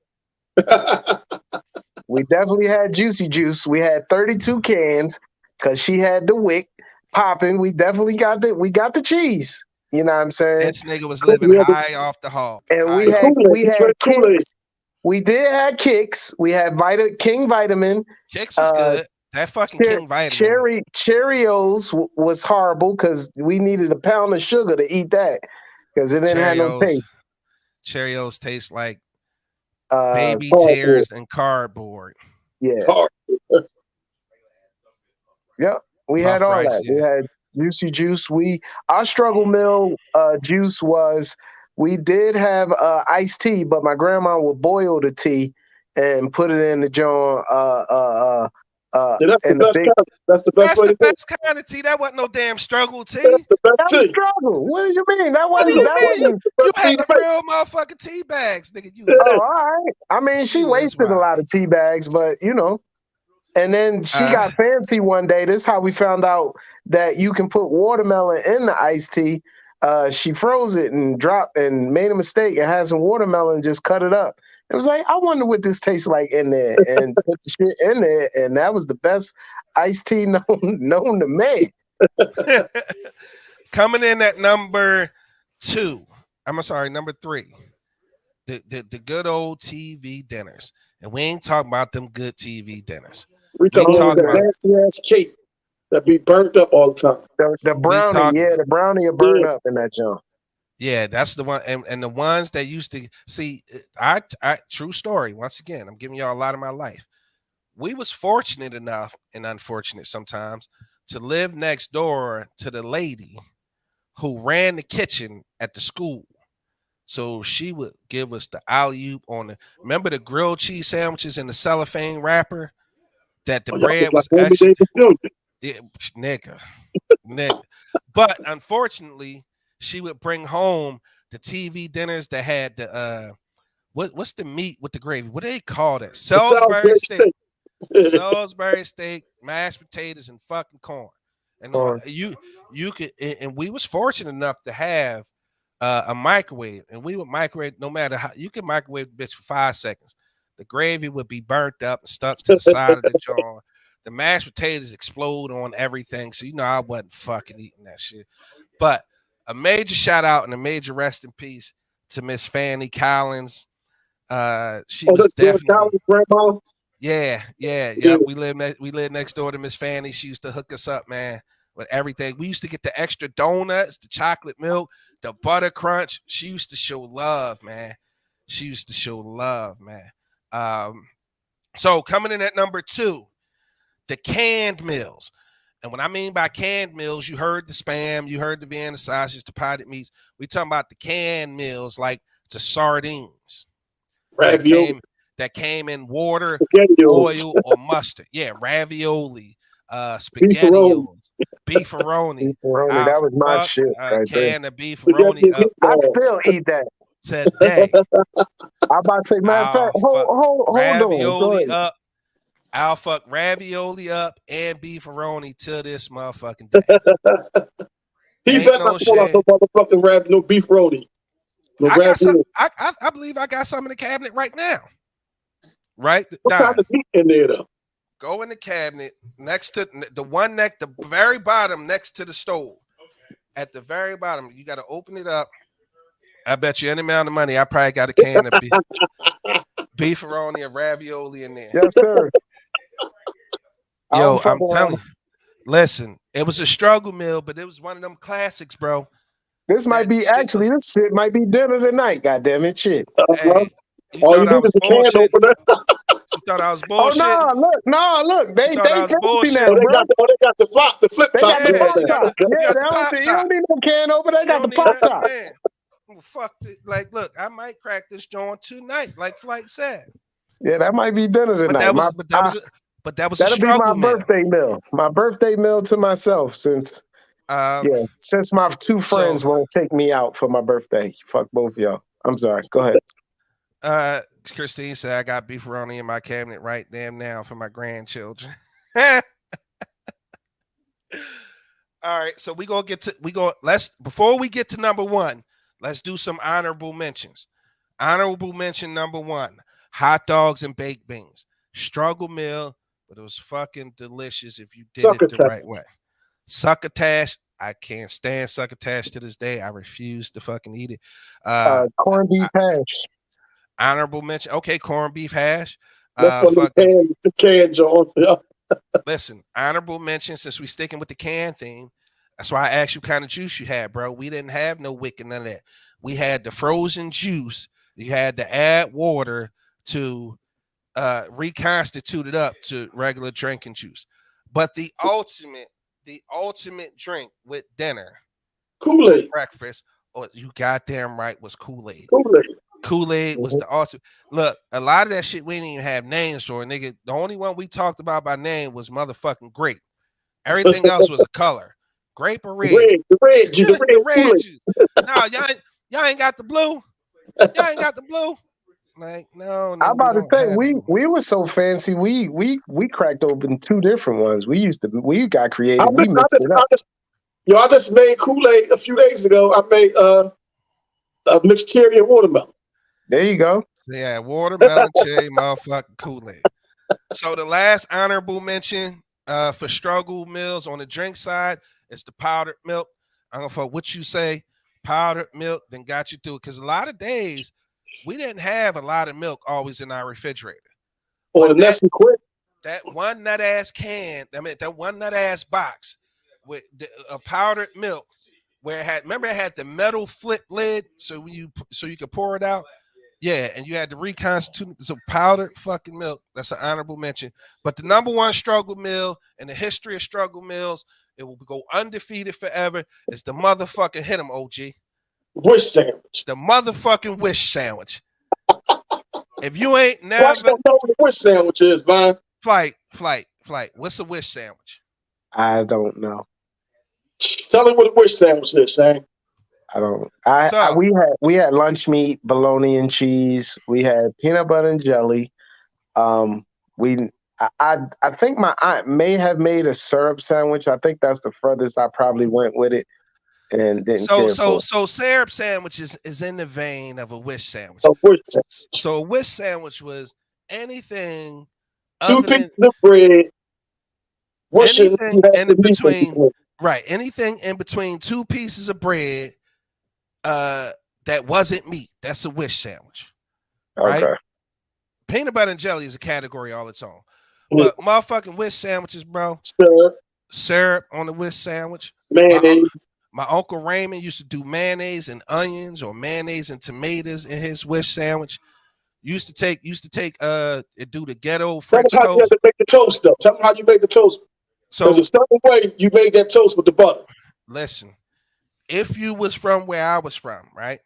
We definitely had juicy juice. We had 32 cans because she had the wick popping. We definitely got the cheese. You know what I'm saying? This nigga was living high off the hog. And we had kicks. We did have kicks. We had King Vitamin. Kicks was good. That fucking King Vitamin. Cheerios was horrible because we needed a pound of sugar to eat that because it didn't have no taste. Cheerios taste like baby tears and cardboard. Yeah. Yep. We had all that. Yeah. We had juicy juice. Our struggle meal juice was we did have iced tea, but my grandma would boil the tea and put it in the jar. That's the best kind of tea. That wasn't no damn struggle tea. That's the best tea. Struggle. What do you mean? What do you mean? You had the real motherfucking tea bags, nigga. Oh, all right. I mean, she wasted a lot of tea bags, but you know. And then she got fancy one day. This is how we found out that you can put watermelon in the iced tea. She froze it and dropped and made a mistake and had some watermelon, just cut it up. It was like, I wonder what this tastes like in there, and put the shit in there, and that was the best iced tea known to man. Coming in at number 3. The good old TV dinners, and we ain't talking about them good TV dinners. We talking about the nasty ass cake that be burnt up all the time. The brownie, the brownie will burn up in that junk. Yeah, that's the one, and the ones that used to see. I true story. Once again, I'm giving y'all a lot of my life. We was fortunate enough, and unfortunate sometimes, to live next door to the lady who ran the kitchen at the school. So she would give us the alley-oop on the. Remember the grilled cheese sandwiches in the cellophane wrapper? That the bread was extra. Yeah, nigga. But unfortunately, she would bring home the TV dinners that had the what's the meat with the gravy? What do they call that? Salisbury steak. Salisbury steak, mashed potatoes, and fucking corn. And you could, and we was fortunate enough to have a microwave, and we would microwave no matter how you can microwave the bitch for 5 seconds. The gravy would be burnt up and stuck to the side of the jar. The mashed potatoes explode on everything. So, I wasn't fucking eating that shit. But a major shout out and a major rest in peace to Miss Fanny Collins. She was definitely grandma. Yeah. We live next door to Miss Fanny. She used to hook us up, man, with everything. We used to get the extra donuts, the chocolate milk, the butter crunch. She used to show love, man. So coming in at number 2, the canned meals. And what I mean by canned meals, you heard the Spam, you heard the Vienna sausage, the potted meats. We talking about the canned meals like the sardines. That came in water, oil, or mustard. Yeah, ravioli, spaghettios, beefaroni. That was my shit. Can of beefaroni. I still eat that today. I'm about to say, matter of fact, hold ravioli up. I'll fuck ravioli up and beefaroni till this motherfucking day. He better not pull out no motherfucking no beefaroni. No I got some. ravioli. I believe I got some in the cabinet right now. Right, What kind of meat in there though? Go in the cabinet next to the very bottom next to the stove. At the very bottom, you got to open it up. I bet you any amount of money, I probably got a can of beefaroni or ravioli in there. Yes, sir. Yo, I'm telling you. Listen, it was a struggle meal, but it was one of them classics, bro. This might be actually this shit might be dinner tonight. Goddamn it, shit. Hey, you all you thought I need is was the can bullshit? opener. You thought I was Oh bullshit? no, look, they thought I was fancy bullshit? now, bro. They got the flip They top. got the Yeah, pop you got top. the Yeah, pop you top. don't need no can opener. They You got the don't need pop that, top. man. Well, fuck it. Like, look, I might crack this joint tonight, like Flight said. Yeah, that might be dinner tonight. But that was a that'll be my struggle meal. birthday meal. My birthday meal to myself since my two friends won't take me out for my birthday. Fuck both of y'all. I'm sorry. Go ahead. Christine said I got beefaroni in my cabinet right damn now for my grandchildren. All right, so before we get to number one, let's do some honorable mentions. Honorable mention number one: hot dogs and baked beans. Struggle meal, but it was fucking delicious if you did it the right way. Succotash, I can't stand succotash to this day. I refuse to fucking eat it. Corned beef hash. Honorable mention. Okay, corned beef hash. That's what the can Jones. Listen, honorable mention, since we sticking with the can theme. That's why I asked you what kind of juice you had, bro. We didn't have no wick and none of that. We had the frozen juice. You had to add water to reconstitute it up to regular drinking juice. But the ultimate drink with dinner, Kool-Aid, breakfast, or you goddamn right, was Kool-Aid. Kool-Aid was the ultimate. Look, a lot of that shit we didn't even have names for, nigga. The only one we talked about by name was motherfucking grape. Everything else was a color. Grape or red? The red juice. No, y'all ain't got the blue. Y'all ain't got the blue. Like, no. I'm about to say we were so fancy. We cracked open two different ones. We got creative. I just made Kool-Aid a few days ago. I made a mixed cherry and watermelon. There you go. Yeah, watermelon, cherry, motherfucking Kool-Aid. So the last honorable mention for struggle meals on the drink side is the powdered milk. I don't know for what you say, powdered milk, then got you through it. Because a lot of days we didn't have a lot of milk always in our refrigerator. Or the Nestle Quick. That one nut ass can, that one nut ass box with a powdered milk where it had the metal flip lid so you could pour it out. Yeah, and you had to reconstitute some powdered fucking milk. That's an honorable mention. But the number one struggle meal in the history of struggle meals, it will go undefeated forever. It's the motherfucking hit 'em, OG. Wish sandwich. The motherfucking wish sandwich. If you ain't never know what the wish sandwich is, man. Flight. What's a wish sandwich? I don't know. Tell him what a wish sandwich is, Shane. I don't. We had lunch meat, bologna and cheese. We had peanut butter and jelly. I think my aunt may have made a syrup sandwich. I think that's the furthest I probably went with it, and didn't care for it. So syrup sandwich is in the vein of a wish sandwich. So a wish sandwich was anything. Two pieces of bread. Anything in between. Right. Anything in between two pieces of bread that wasn't meat. That's a wish sandwich. Right? Okay. Peanut butter and jelly is a category all its own. But motherfucking wish sandwiches, bro. Syrup on the wish sandwich. Mayonnaise. My Uncle Raymond used to do mayonnaise and onions or mayonnaise and tomatoes in his wish sandwich. Used to take do the ghetto French toast. Tell me how you have to make the toast, though. Tell me how you make the toast. So there's a certain way you made that toast with the butter. Listen, if you was from where I was from, right?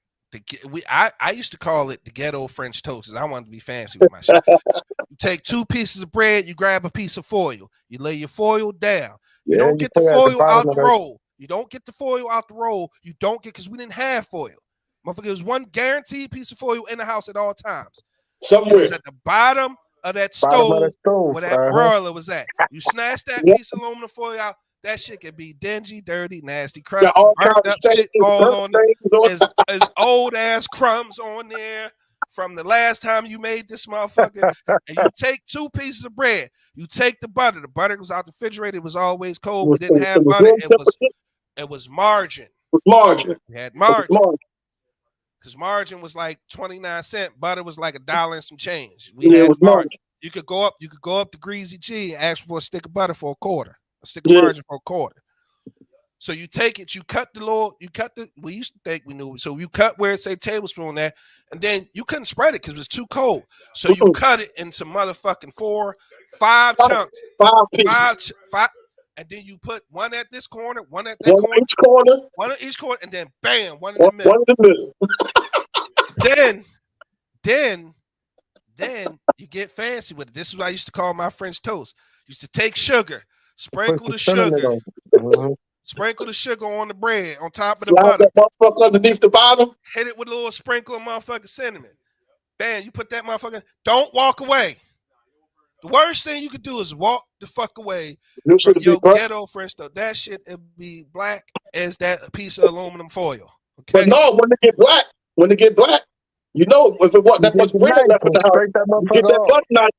I used to call it the ghetto French toast because I wanted to be fancy with my shit. You take two pieces of bread, you grab a piece of foil, you lay your foil down. You don't get the foil out the roll. You don't get the foil out the roll. You don't get because we didn't have foil. Motherfucker, there was one guaranteed piece of foil in the house at all times. Somewhere. It was at the bottom of that stove where that broiler was at. You snatch that piece of aluminum foil out, That shit can be dingy, dirty, nasty, Got crusty, all kinds burnt of up shit stains, all burnt on stains on. as old ass crumbs on there from the last time you made this motherfucker. And you take 2 pieces of bread. You take the butter. The butter was out the refrigerator. It was always cold. We didn't have It was butter. room temperature. It was margin. It was margin. We had It was margin. margin. Because margin was like 29 cents. Butter was like $1 and some change. We Yeah, it had was margin. margin. You could go up to Greasy G and ask for a stick of butter for a quarter. A stick of Yeah. margin for a quarter. So you take it, we used to think we knew. So you cut where it say tablespoon at, and then you couldn't spread it because it was too cold. So you cut it into motherfucking 4, 5 chunks. 5 pieces. Five, and then you put one at this corner, one at that corner. Each corner. One at each corner, and then bam, one in the middle. One in the middle. Then you get fancy with it. This is what I used to call my French toast. Used to take sugar, sprinkle the sugar. Sprinkle the sugar on the bread, on top of the butter. That motherfucker underneath the bottom. Hit it with a little sprinkle of motherfucking cinnamon. Bam, you put that motherfucker. Don't walk away. The worst thing you could do is walk the fuck away from your ghetto French toast. That shit it'd be black as that piece of aluminum foil. Okay? But no, when they get black, you know, if it wasn't that much bread left in the house, you get that butter knife.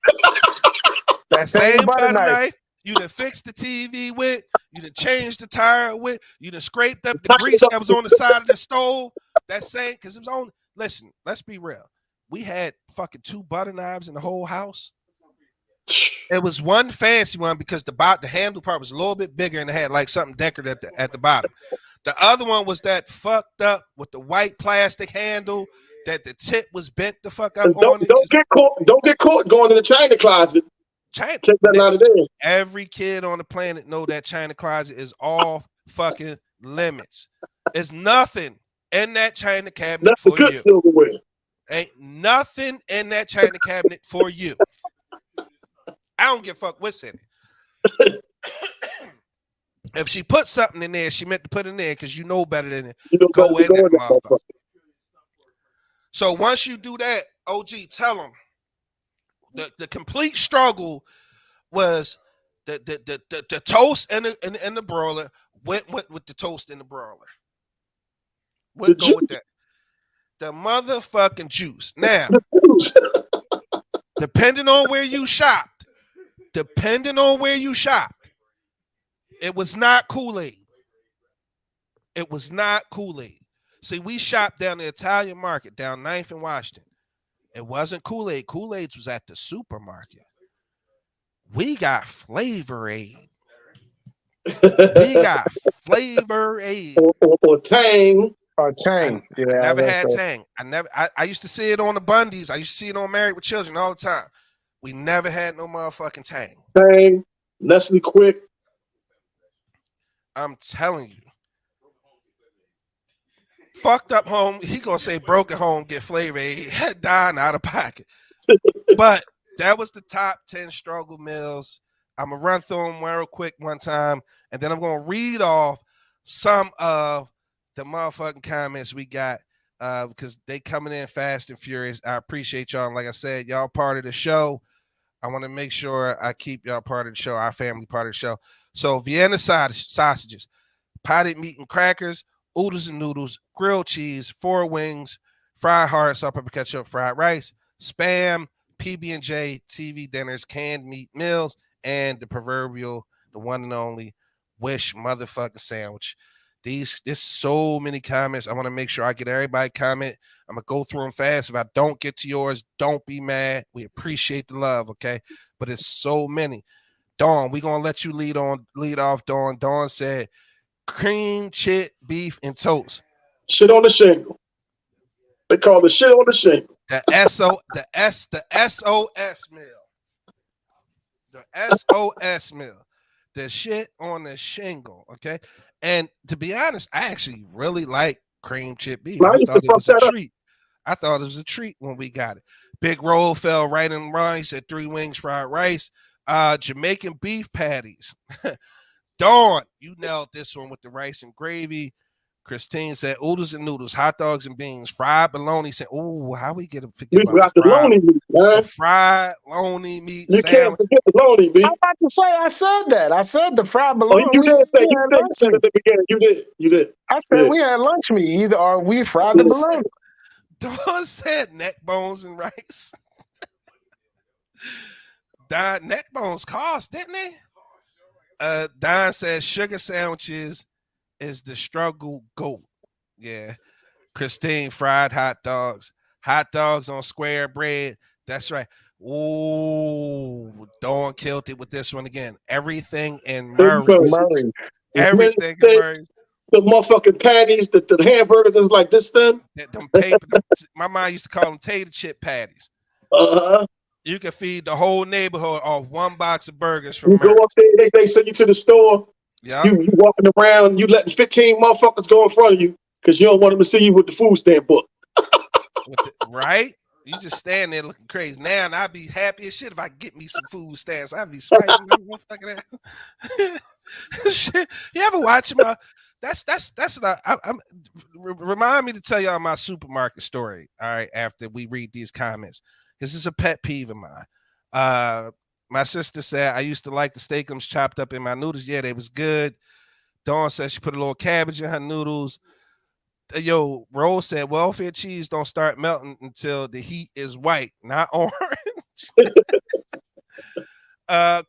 That same butter knife. You done fixed the TV with, you done changed the tire with, you done scraped up the grease that was on the side of the stove. That same, because it was on. Listen, let's be real. We had fucking 2 butter knives in the whole house. It was one fancy one because the handle part was a little bit bigger and it had like something decorative at the bottom. The other one was that fucked up with the white plastic handle that the tip was bent the fuck up on it. Don't get caught going in the China closet. Take that out of there. Every kid on the planet know that China closet is off fucking limits. There's nothing in that China cabinet for you. Silverware. Ain't nothing in that China cabinet for you. I don't give a fuck what's in it. If she put something in there, she meant to put it in there because you know better than it. Go in that motherfucker. So once you do that, OG, tell them. The complete struggle was the toast and the broiler went with the toast and the broiler. We'll go with that. The motherfucking juice. Now, depending on where you shopped, it was not Kool-Aid. It was not Kool-Aid. See, we shopped down the Italian market down 9th and Washington. It wasn't Kool-Aid. Kool-Aid was at the supermarket. We got Flavor Aid. Or Tang. Or Tang. I never had Tang. I used to see it on the Bundys. I used to see it on Married with Children all the time. We never had no motherfucking Tang. Tang, Nestle Quick. I'm telling you. Fucked up home. He gonna say broken home, get Flavor Aid, dying out of pocket. But that was the top 10 struggle meals. I'm gonna run through them real quick one time, and then I'm gonna read off some of the motherfucking comments we got because they coming in fast and furious. I appreciate y'all. Like I said, y'all part of the show. I want to make sure I keep y'all part of the show, our family part of the show. So Vienna sausages, potted meat and crackers, oodles and noodles, grilled cheese, 4 wings, fried hearts, salt, pepper, ketchup, fried rice, Spam, PB&J, TV dinners, canned meat meals, and the proverbial, the one and only Wish motherfucking sandwich. There's so many comments. I want to make sure I get everybody comment. I'm gonna go through them fast. If I don't get to yours, don't be mad. We appreciate the love, okay? But it's so many. Dawn, we gonna let you lead off. Dawn. Dawn said cream, chit, beef, and toast. Shit on the shingle. They call the shit on the shingle. The SOS meal. The SOS meal. The shit on the shingle. Okay. And to be honest, I actually really like cream chip beef. I thought it was a treat. I thought it was a treat when we got it. Big roll fell right in line. He said 3 wings, fried rice. Jamaican beef patties. Dawn, you nailed this one with the rice and gravy. Christine said oodles and noodles, hot dogs and beans, fried bologna. Said, "Oh, how we get to forget We about got the fried lonely meat, man. the fried bologna meat You can't sandwich?" forget the lonely I'm meat. about to say I said that. I said the fried Oh, bologna. you We did say, had you lunch said at meat. the beginning. You did. You did. I said Yeah. we had lunch meat either, or we fried the Dawn said, bologna. Dawn said neck bones and rice. Don neck bones cost, didn't they? Don said sugar sandwiches is the struggle goat. Yeah. Christine fried hot dogs on square bread. That's right. Ooh, Dawn killed it with this one again. Everything in Murray's. Murray. Men's Everything in steaks, Murray's. the motherfucking patties, the hamburgers is like this thin. Them paper. My mom used to call them tater chip patties. Uh-huh. You can feed the whole neighborhood off one box of burgers from You go up Murray's. there, they send you to the store. Yeah. You walking around, you letting 15 motherfuckers go in front of you because you don't want them to see you with the food stamp book. Right? You just stand there looking crazy. Now, and I'd be happy as shit if I get me some food stamps. I'd be swiping that motherfucker. Shit. You ever watch my? That's what I'm. Remind me to tell y'all my supermarket story. All right, after we read these comments, because it's a pet peeve of mine. My sister said I used to like the steakums chopped up in my noodles. Yeah, they was good. Dawn said she put a little cabbage in her noodles. Yo, Rose said welfare cheese don't start melting until the heat is white, not orange.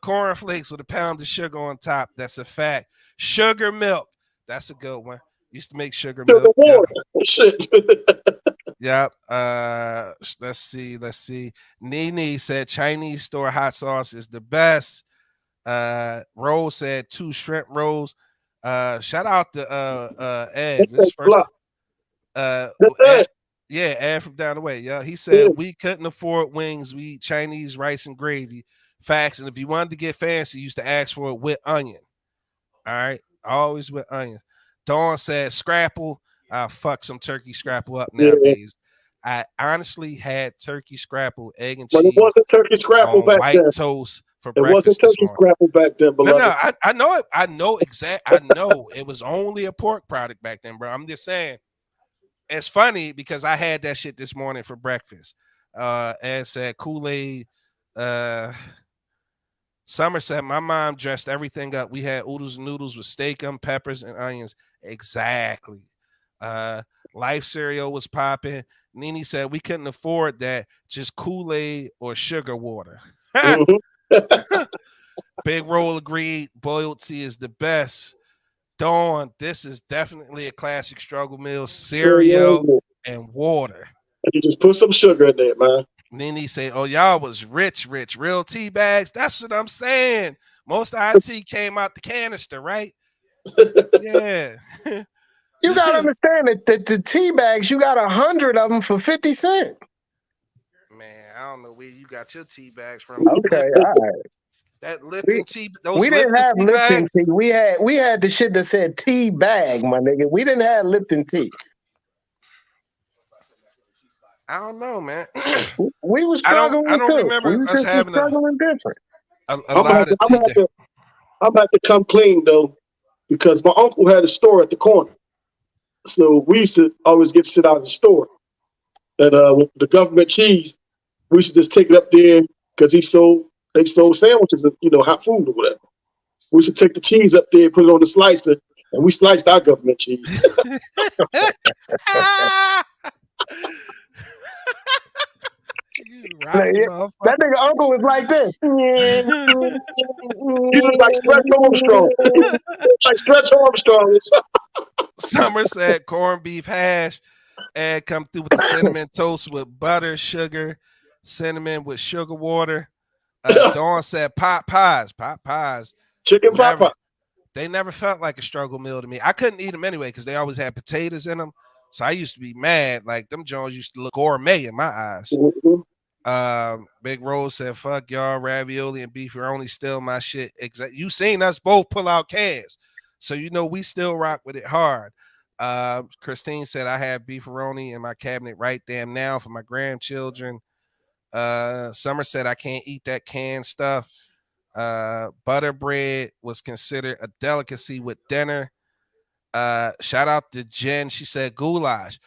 Cornflakes with a pound of sugar on top. That's a fact. Sugar milk. That's a good one. Used to make sugar Sugar milk. water. Shit. Yep. Let's see. Nene said Chinese store hot sauce is the best. Rose said 2 shrimp rolls. Shout out to Ed. That's This first block. Ed, yeah, Ed from down the way. Yeah, he said we couldn't afford wings. We eat Chinese rice and gravy. Facts. And if you wanted to get fancy, you used to ask for it with onion. All right, always with onions. Dawn said scrapple. Fuck some turkey scrapple up nowadays. I honestly had turkey scrapple, egg and cheese. But it wasn't turkey scrapple on back white then. toast for It wasn't breakfast this turkey morning. scrapple back then, beloved. No, I know it. I know it was only a pork product back then, bro. I'm just saying. It's funny because I had that shit this morning for breakfast. And said Kool-Aid. Somerset, my mom dressed everything up. We had oodles and noodles with steak, peppers, and onions. Exactly. Life cereal was popping. Nene said we couldn't afford that. Just Kool-Aid or sugar water. Big Roll agreed. Boiled tea is the best. Dawn, this is definitely a classic struggle meal. Cereal and water. You just put some sugar in there, man. Nene say, "Oh, y'all was rich, real tea bags." That's what I'm saying. Most of our tea came out the canister, right? Yeah. You gotta understand that the tea bags, you got 100 of them for 50 cents. Man, I don't know where you got your tea bags from. Okay, all right. That Lipton tea, those we didn't Lipton have tea Lipton bags? tea. We had the shit that said tea bag, my nigga. We didn't have Lipton tea. I don't know, man. We were struggling I don't too. remember We were us just having struggling different. a lot of tea. I'm about to come clean though, because my uncle had a store at the corner. So we used to always get to sit out in the store. And with the government cheese, we should just take it up there because they sold sandwiches and hot food or whatever. We should take the cheese up there, put it on the slicer, and we sliced our government cheese. That nigga uncle was like this. He was like Stretch Armstrong. Like Stretch Armstrong. Summer said corned beef hash. And come through with the cinnamon toast with butter, sugar, cinnamon with sugar water. Dawn said pot pies. Chicken pot pie. They never felt like a struggle meal to me. I couldn't eat them anyway because they always had potatoes in them. So I used to be mad. Like them Jones used to look gourmet in my eyes. Big Rose said, "Fuck y'all, ravioli and beefaroni still my shit." You seen us both pull out cans, so you know we still rock with it hard. Christine said, "I have beefaroni in my cabinet right damn now for my grandchildren." Summer said, "I can't eat that canned stuff." Butter bread was considered a delicacy with dinner. Shout out to Jen. She said goulash.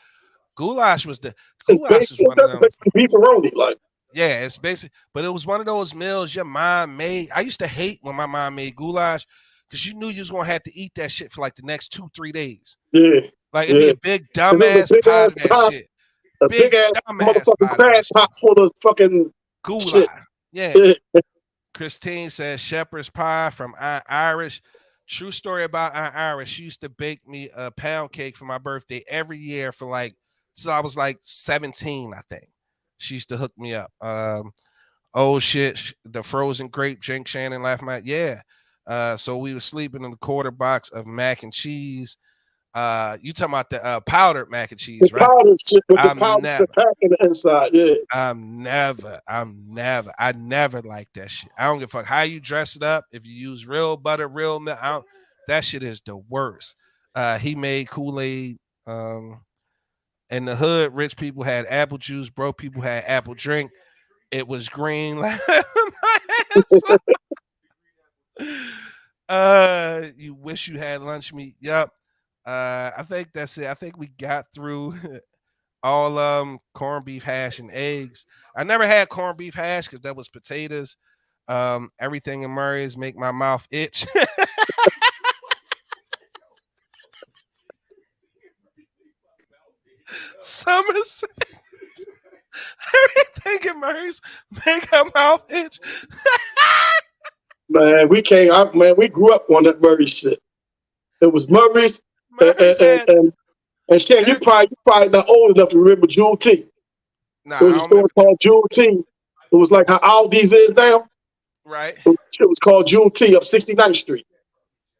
Goulash was It's one of them. basically beefaroni, like. Yeah, it's basic, but it was one of those meals your mom made. I used to hate when my mom made goulash because you knew you was gonna have to eat that shit for like the next 2-3 days. Yeah, Like it'd be a big dumbass pot of that shit. A big ass dumbass motherfucking pot of that crab shit. pot full of fucking Goulash. shit. Yeah. Christine says shepherd's pie from Aunt Irish. True story about Aunt Irish. She used to bake me a pound cake for my birthday every year for like till I was like 17, I think. She used to hook me up. Oh shit, the frozen grape drink. Shannon laughing at. Yeah. So we were sleeping in the quarter box of mac and cheese. You talking about the powdered mac and cheese, right? Powdered shit with the powdered pack in the inside. Yeah. I never liked that shit. I don't give a fuck how you dress it up. If you use real butter, real milk, that shit is the worst. He made Kool-Aid. In the hood, rich people had apple juice, broke people had apple drink. It was green. You wish you had lunch meat. Yep. I think that's it. I think we got through all corned beef hash and eggs. I never had corned beef hash because that was potatoes. Everything in Murray's make my mouth itch. Summers. Everything in Murray's make her mouth itch. Man, we came out, man. We grew up on that Murray shit. It was Murray's. And Shan, you probably not old enough to remember Jewel T. Nah, there was a store called Jewel T. It was like how Aldi's is now. Right. It was called Jewel T up 69th Street.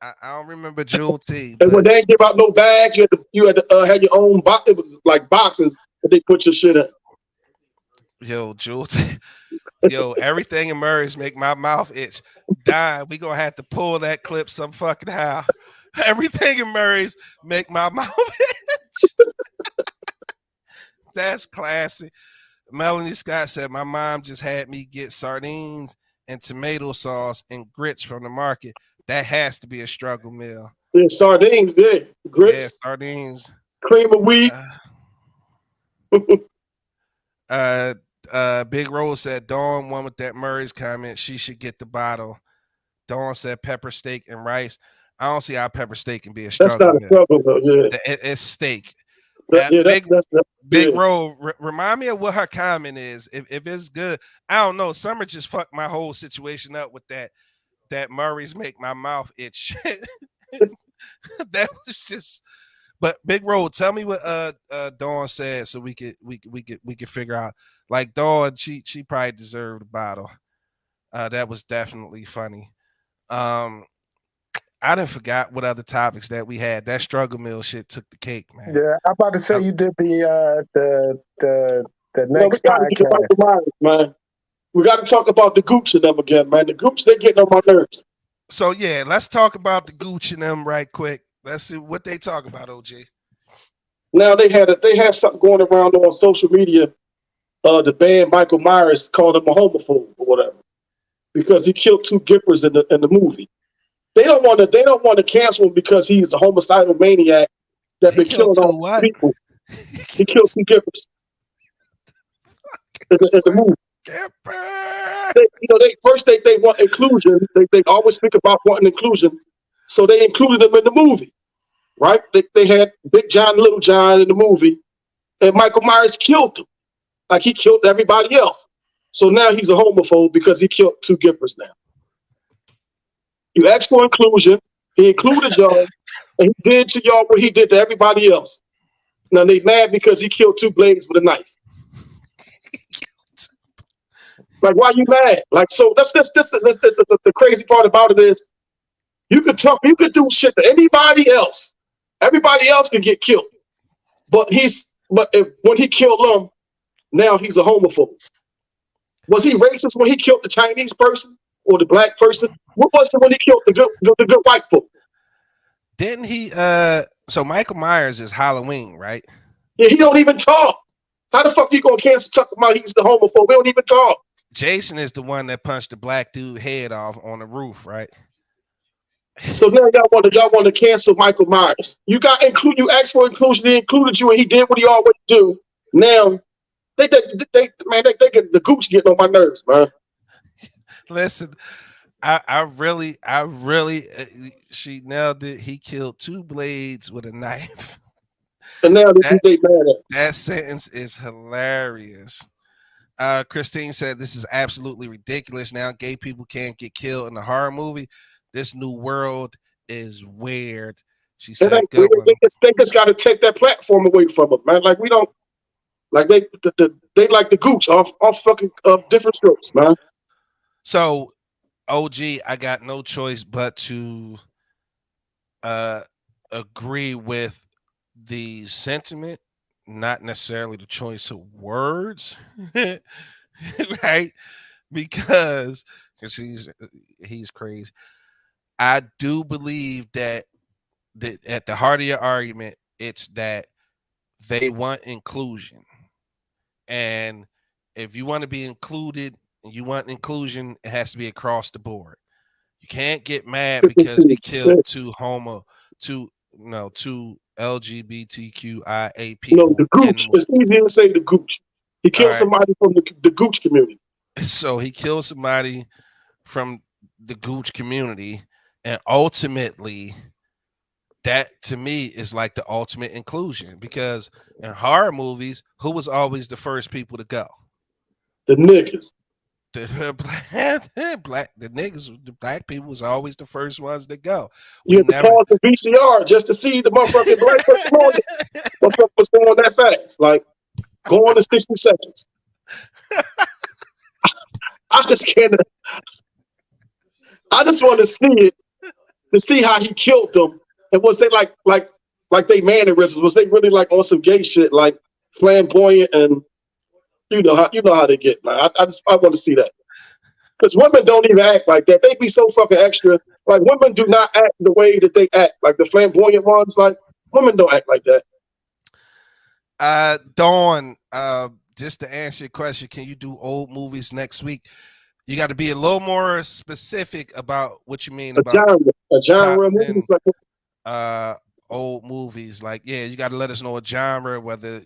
I don't remember Jewel T. And when they didn't give out no bags, you had to have your own box. It was like boxes that they put your shit in. Yo, Jewel T. Yo, everything in Murray's make my mouth itch. Dying. We gonna have to pull that clip some fucking how. Everything in Murray's make my mouth itch. That's classy. Melanie Scott said, my mom just had me get sardines and tomato sauce and grits from the market. That has to be a struggle meal. Yeah, sardines, yeah. Grits. Yeah, sardines. Cream of wheat. Big Rose said, Dawn, one with that Murray's comment, she should get the bottle. Dawn said pepper steak and rice. I don't see how pepper steak can be a struggle. That's not a struggle, though. Yeah. It's steak. Big Rose, remind me of what her comment is. If it's good, I don't know. Summer just fucked my whole situation up with that Murray's make my mouth itch. That was just. But Big Rose, tell me what Dawn said so we could figure out. Like Dawn, she probably deserved a bottle. That was definitely funny. I done forgot what other topics that we had. That struggle meal shit took the cake, man. Yeah, I'm about to say you did the next podcast. Man. We got to talk about the Gooch and them again, man. The Gooch, they getting on my nerves. So yeah, let's talk about the Gooch and them right quick. Let's see what they talk about, OG. Now they have something going around on social media. The band Michael Myers called him a homophobe or whatever because he killed two gippers in the movie. They don't want to cancel him because he's a homicidal maniac that been killing all these people. He killed two gippers in the movie. They want inclusion. They always speak about wanting inclusion, so they included them in the movie, right? They had Big John and Little John in the movie, and Michael Myers killed them, like he killed everybody else. So now he's a homophobe because he killed two gippers now. You asked for inclusion. He included y'all, and he did to y'all what he did to everybody else. Now they mad because he killed two blades with a knife. Like, why you mad? Like, so that's the crazy part about it is you could do shit to anybody else. Everybody else can get killed. But when he killed them, now he's a homophobe. Was he racist when he killed the Chinese person or the black person? What was it when he killed the good white folk? Didn't he so Michael Myers is Halloween, right? Yeah, he don't even talk. How the fuck you gonna cancel talk about he's the homophobe? We don't even talk. Jason is the one that punched the black dude head off on the roof, right? So now y'all want to cancel Michael Myers. You asked for inclusion, they included you, and he did what he always do. Now they get the gooch getting on my nerves, man. Listen, I really, she nailed it. He killed 2 blades with a knife. And now That they mad at. that sentence is hilarious. Christine said this is absolutely ridiculous. Now gay people can't get killed in a horror movie. This new world is weird. She It said, ain't "Good weird. one." They just got to take that platform away from them, man. Like we don't like they like the gooch off fucking different strokes, man. So, OG, I got no choice but to uh, agree with the sentiment, not necessarily the choice of words, right? Because he's crazy. I do believe that at the heart of your argument, it's that they want inclusion, and if you want to be included and you want inclusion, it has to be across the board. You can't get mad because he killed two LGBTQIA No, people the in the gooch. movie. It's easier to say the gooch. He All killed right. somebody from the gooch community. So he killed somebody from the Gooch community, and ultimately that to me is like the ultimate inclusion, because in horror movies, who was always the first people to go? The niggas. The black people was always the first ones to go. You We had to never. pause the VCR just to see the motherfucking black person on it. Motherfucker was going that fast. Like, going to 60 seconds. I just can't. I just want to see it, to see how he killed them. And was they like they mannerisms? Was they really like on some gay shit, like flamboyant, and you know how they get, man. I want to see that. Because women don't even act like that. They be so fucking extra. Like, women do not act the way that they act. Like the flamboyant ones, like women don't act like that. Dawn, just to answer your question, can you do old movies next week? You got to be a little more specific about what you mean about A top genre 10 movies, like old movies. Like, yeah, you got to let us know a genre, whether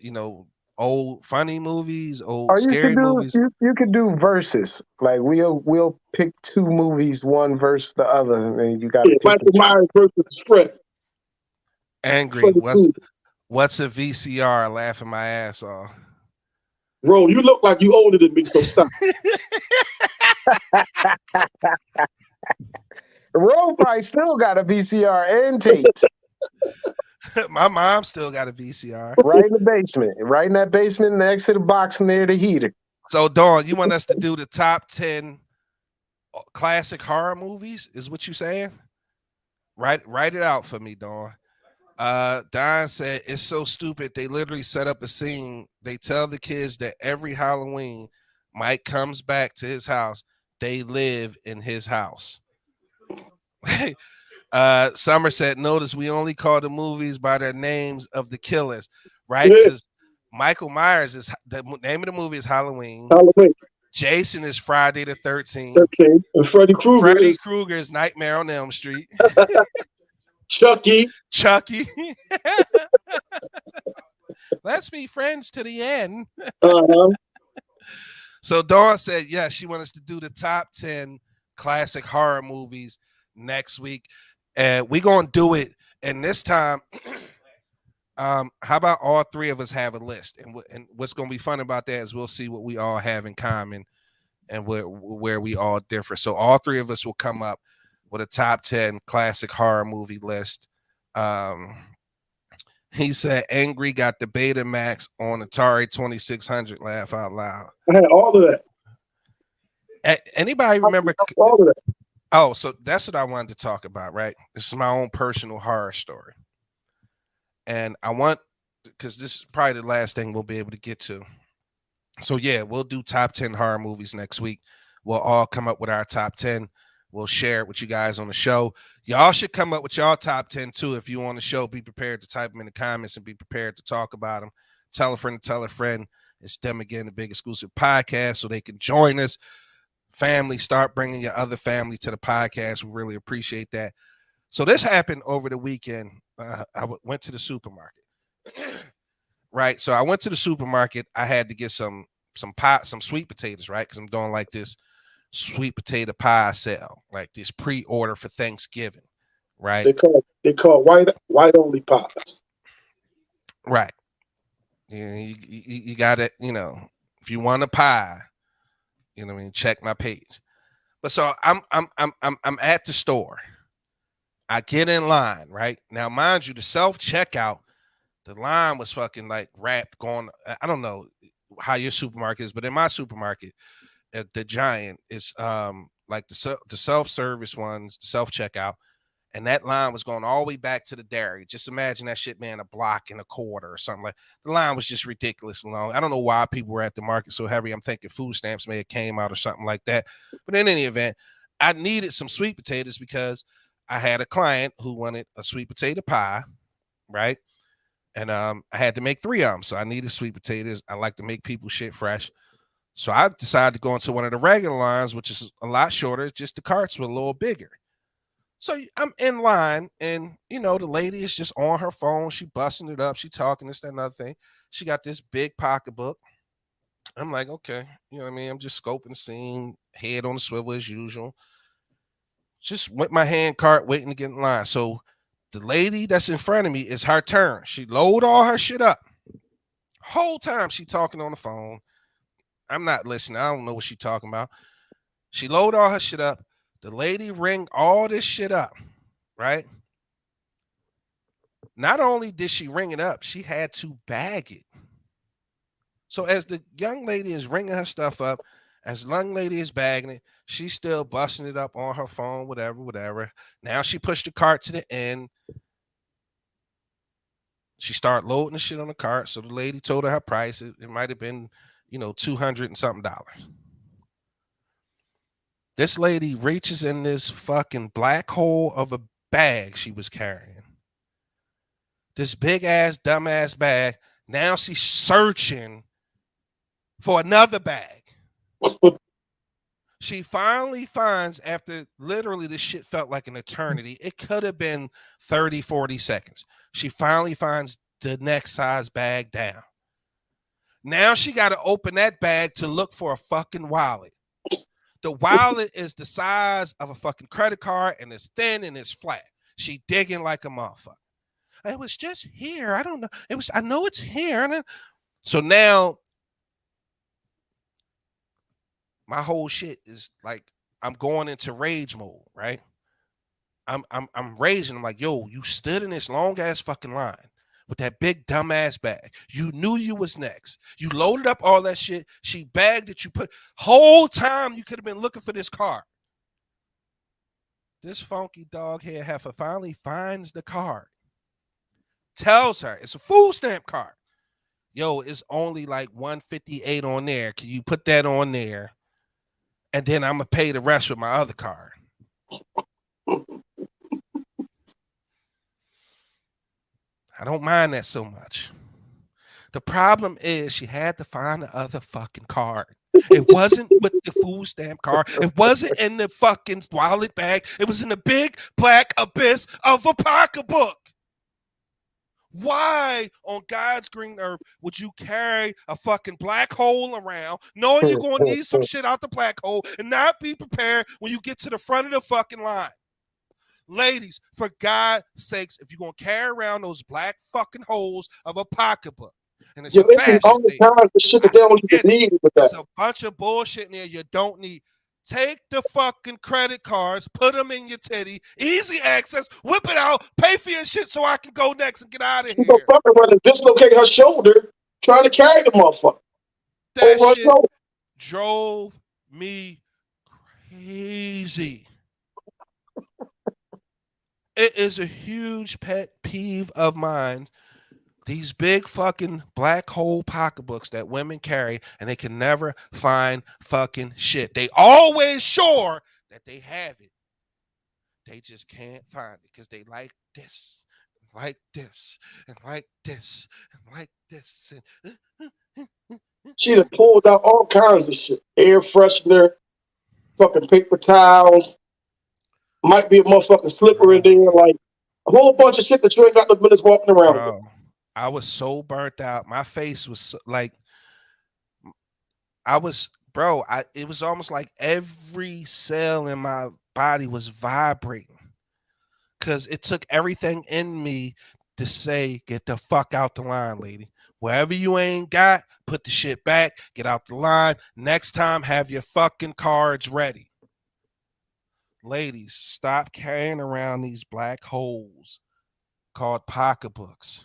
old funny movies, old Or you could scary do movies. you could do verses. Like we'll pick 2 movies, one versus the other, and you got to pick Michael and choose. Myers versus Squid. Angry. What's a VCR? Laughing my ass off. Bro, you look like you older than me, so stop. Roll probably still got a VCR and tapes. My mom still got a VCR. Right in the basement. Right in that basement next to the box near the heater. So, Dawn, you want us to do the top 10 classic horror movies? Is what you saying? Write it out for me, Dawn. Don said it's so stupid. They literally set up a scene. They tell the kids that every Halloween, Mike comes back to his house. They live in his house. Somerset, notice we only call the movies by their names of the killers, right? Because Michael Myers is the name of the movie is Halloween. Jason is Friday the 13th. And Freddy Krueger is Nightmare on Elm Street. Chucky. Let's be friends to the end. Uh-huh. So Dawn said, yes, she wants us to do the top 10 classic horror movies next week. And we're going to do it. And this time, how about all 3 of us have a list? And what's going to be fun about that is we'll see what we all have in common and where we all differ. So all 3 of us will come up with a top 10 classic horror movie list. He said Angry got the Betamax on Atari 2600. Laugh out loud. I had all of that. Anybody remember all of that? Oh, so that's what I wanted to talk about, right? This is my own personal horror story. And I want, because this is probably the last thing we'll be able to get to. So yeah, we'll do top 10 horror movies next week. We'll all come up with our top 10. We'll share it with you guys on the show. Y'all should come up with y'all top 10 too. If you on the show, be prepared to type them in the comments and be prepared to talk about them. Tell a friend to tell a friend. It's Them Again, the Big Exclusive Podcast, so they can join us. Family, start bringing your other family to the podcast. We really appreciate that. So this happened over the weekend. Went to the supermarket. Right. So I went to the supermarket. I had to get some sweet potatoes, right? Because I'm doing like this sweet potato pie sale, like this pre-order for Thanksgiving, right? They call white only pies. Right. You got it. If you want a pie, check my page. But so I'm at the store. I get in line, right? Now, mind you, the self-checkout, the line was fucking like wrapped going. I don't know how your supermarket is, but in my supermarket at the Giant is like the self-service ones, the self-checkout, and that line was going all the way back to the dairy. Just imagine that shit, man, a block and a quarter or something. Like the line was just ridiculously long. I don't know why people were at the market so heavy. I'm thinking food stamps may have came out or something like that. But in any event, I needed some sweet potatoes because I had a client who wanted a sweet potato pie, right? And I had to make 3 of them. So I needed sweet potatoes. I like to make people shit fresh. So I decided to go into one of the regular lines, which is a lot shorter, just the carts were a little bigger. So I'm in line, and the lady is just on her phone. She busting it up. She talking this, that, another thing. She got this big pocketbook. I'm like, okay, you know what I mean? I'm just scoping the scene, head on the swivel as usual. Just with my hand cart, waiting to get in line. So the lady that's in front of me is her turn. She load all her shit up. Whole time she talking on the phone. I'm not listening. I don't know what she talking about. She load all her shit up. The lady ring all this shit up, right? Not only did she ring it up, she had to bag it. So as the young lady is ringing her stuff up, as the young lady is bagging it, she's still busting it up on her phone, whatever. Now she pushed the cart to the end. She started loading the shit on the cart. So the lady told her price. It might have been, $200 and something. This lady reaches in this fucking black hole of a bag she was carrying. This big ass, dumbass bag. Now she's searching for another bag. She finally finds, after literally this shit felt like an eternity. It could have been 30, 40 seconds. She finally finds the next size bag down. Now she got to open that bag to look for a fucking wallet. The wallet is the size of a fucking credit card, and it's thin and it's flat. She digging like a motherfucker. It was just here. I don't know. I know it's here. So now my whole shit is like, I'm going into rage mode, right? I'm raging. I'm like, yo, you stood in this long ass fucking line with that big dumbass bag. You knew you was next. You loaded up all that shit. She bagged it. You put whole time you could have been looking for this card. This funky dog hair heifer finally finds the card. Tells her it's a food stamp card. Yo, it's only like 158 on there. Can you put that on there? And then I'm gonna pay the rest with my other card. I don't mind that so much. The problem is she had to find the other fucking card. It wasn't with the food stamp card. It wasn't in the fucking wallet bag. It was in the big black abyss of a pocketbook. Why on God's green earth would you carry a fucking black hole around knowing you're going to need some shit out the black hole and not be prepared when you get to the front of the fucking line? Ladies, for God's sakes, if you're going to carry around those black fucking holes of a pocketbook, and it's a fashion thing, the shit that they don't even need with that. There's a bunch of bullshit in there you don't need. Take the fucking credit cards, put them in your titty, easy access, whip it out, pay for your shit so I can go next and get out of here. The fucking runner dislocate her shoulder trying to carry the motherfucker. That shit drove me crazy. It is a huge pet peeve of mine. These big fucking black hole pocketbooks that women carry, and they can never find fucking shit. They always sure that they have it. They just can't find it because they like this, like this, and like this, and like this. She done pulled out all kinds of shit. Air freshener, fucking paper towels. Might be a motherfucking slipper in there, like a whole bunch of shit that you ain't got no business walking around with. Bro, I was so burnt out. My face was like I was, bro. It was almost like every cell in my body was vibrating because it took everything in me to say, "Get the fuck out the line, lady. Wherever you ain't got, put the shit back. Get out the line. Next time, have your fucking cards ready." Ladies, stop carrying around these black holes called pocketbooks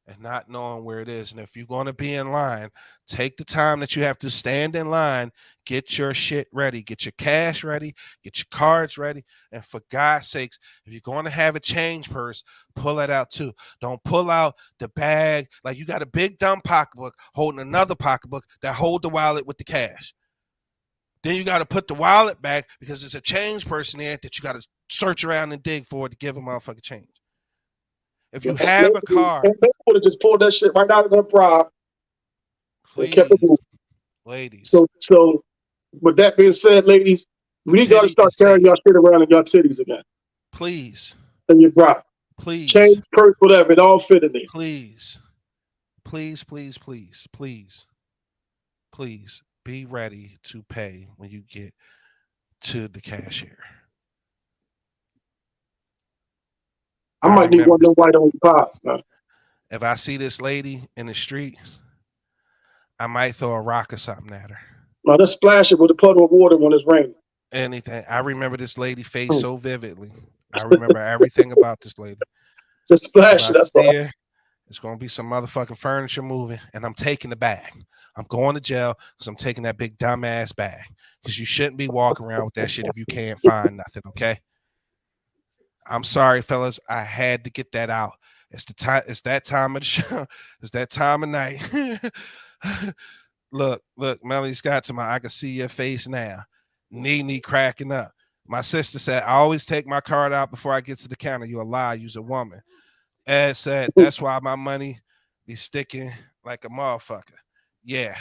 and not knowing where it is. And if you're going to be in line, take the time that you have to stand in line, get your shit ready, get your cash ready, get your cards ready. And for God's sakes, if you're going to have a change purse, pull it out too. Don't pull out the bag like you got a big dumb pocketbook holding another pocketbook that hold the wallet with the cash. Then you got to put the wallet back because there's a change person there that you got to search around and dig for to give a motherfucking change. If you have a car, they would have just pulled that shit right out of their pride and kept it please, moving. ladies, So with that being said, ladies, the we got to titty start is carrying safe. y'all shit around in y'all titties again. Please, And your bra. please, Change, purse, whatever, it all fit in there. please, please, please, please, please, please be ready to pay when you get to the cashier. I might need remember one of them white on pops, man. if I see this lady in the streets, I might throw a rock or something at her. Now let's splash it with a puddle of water when it's raining. Anything. I remember this lady face so vividly. I remember everything about this lady. Just If splash I it, that's see all. her, it's gonna be some motherfucking furniture moving, and I'm taking the bag. I'm going to jail because I'm taking that big dumbass bag. Because you shouldn't be walking around with that shit if you can't find nothing. Okay. I'm sorry, fellas. I had to get that out. It's the time. It's that time of the show. It's that time of night. Look, Melanie Scott to my. I can see your face now. Knee cracking up. My sister said, "I always take my card out before I get to the counter." You a lie. You's a woman. Ed said, "That's why my money be sticking like a motherfucker." Yeah,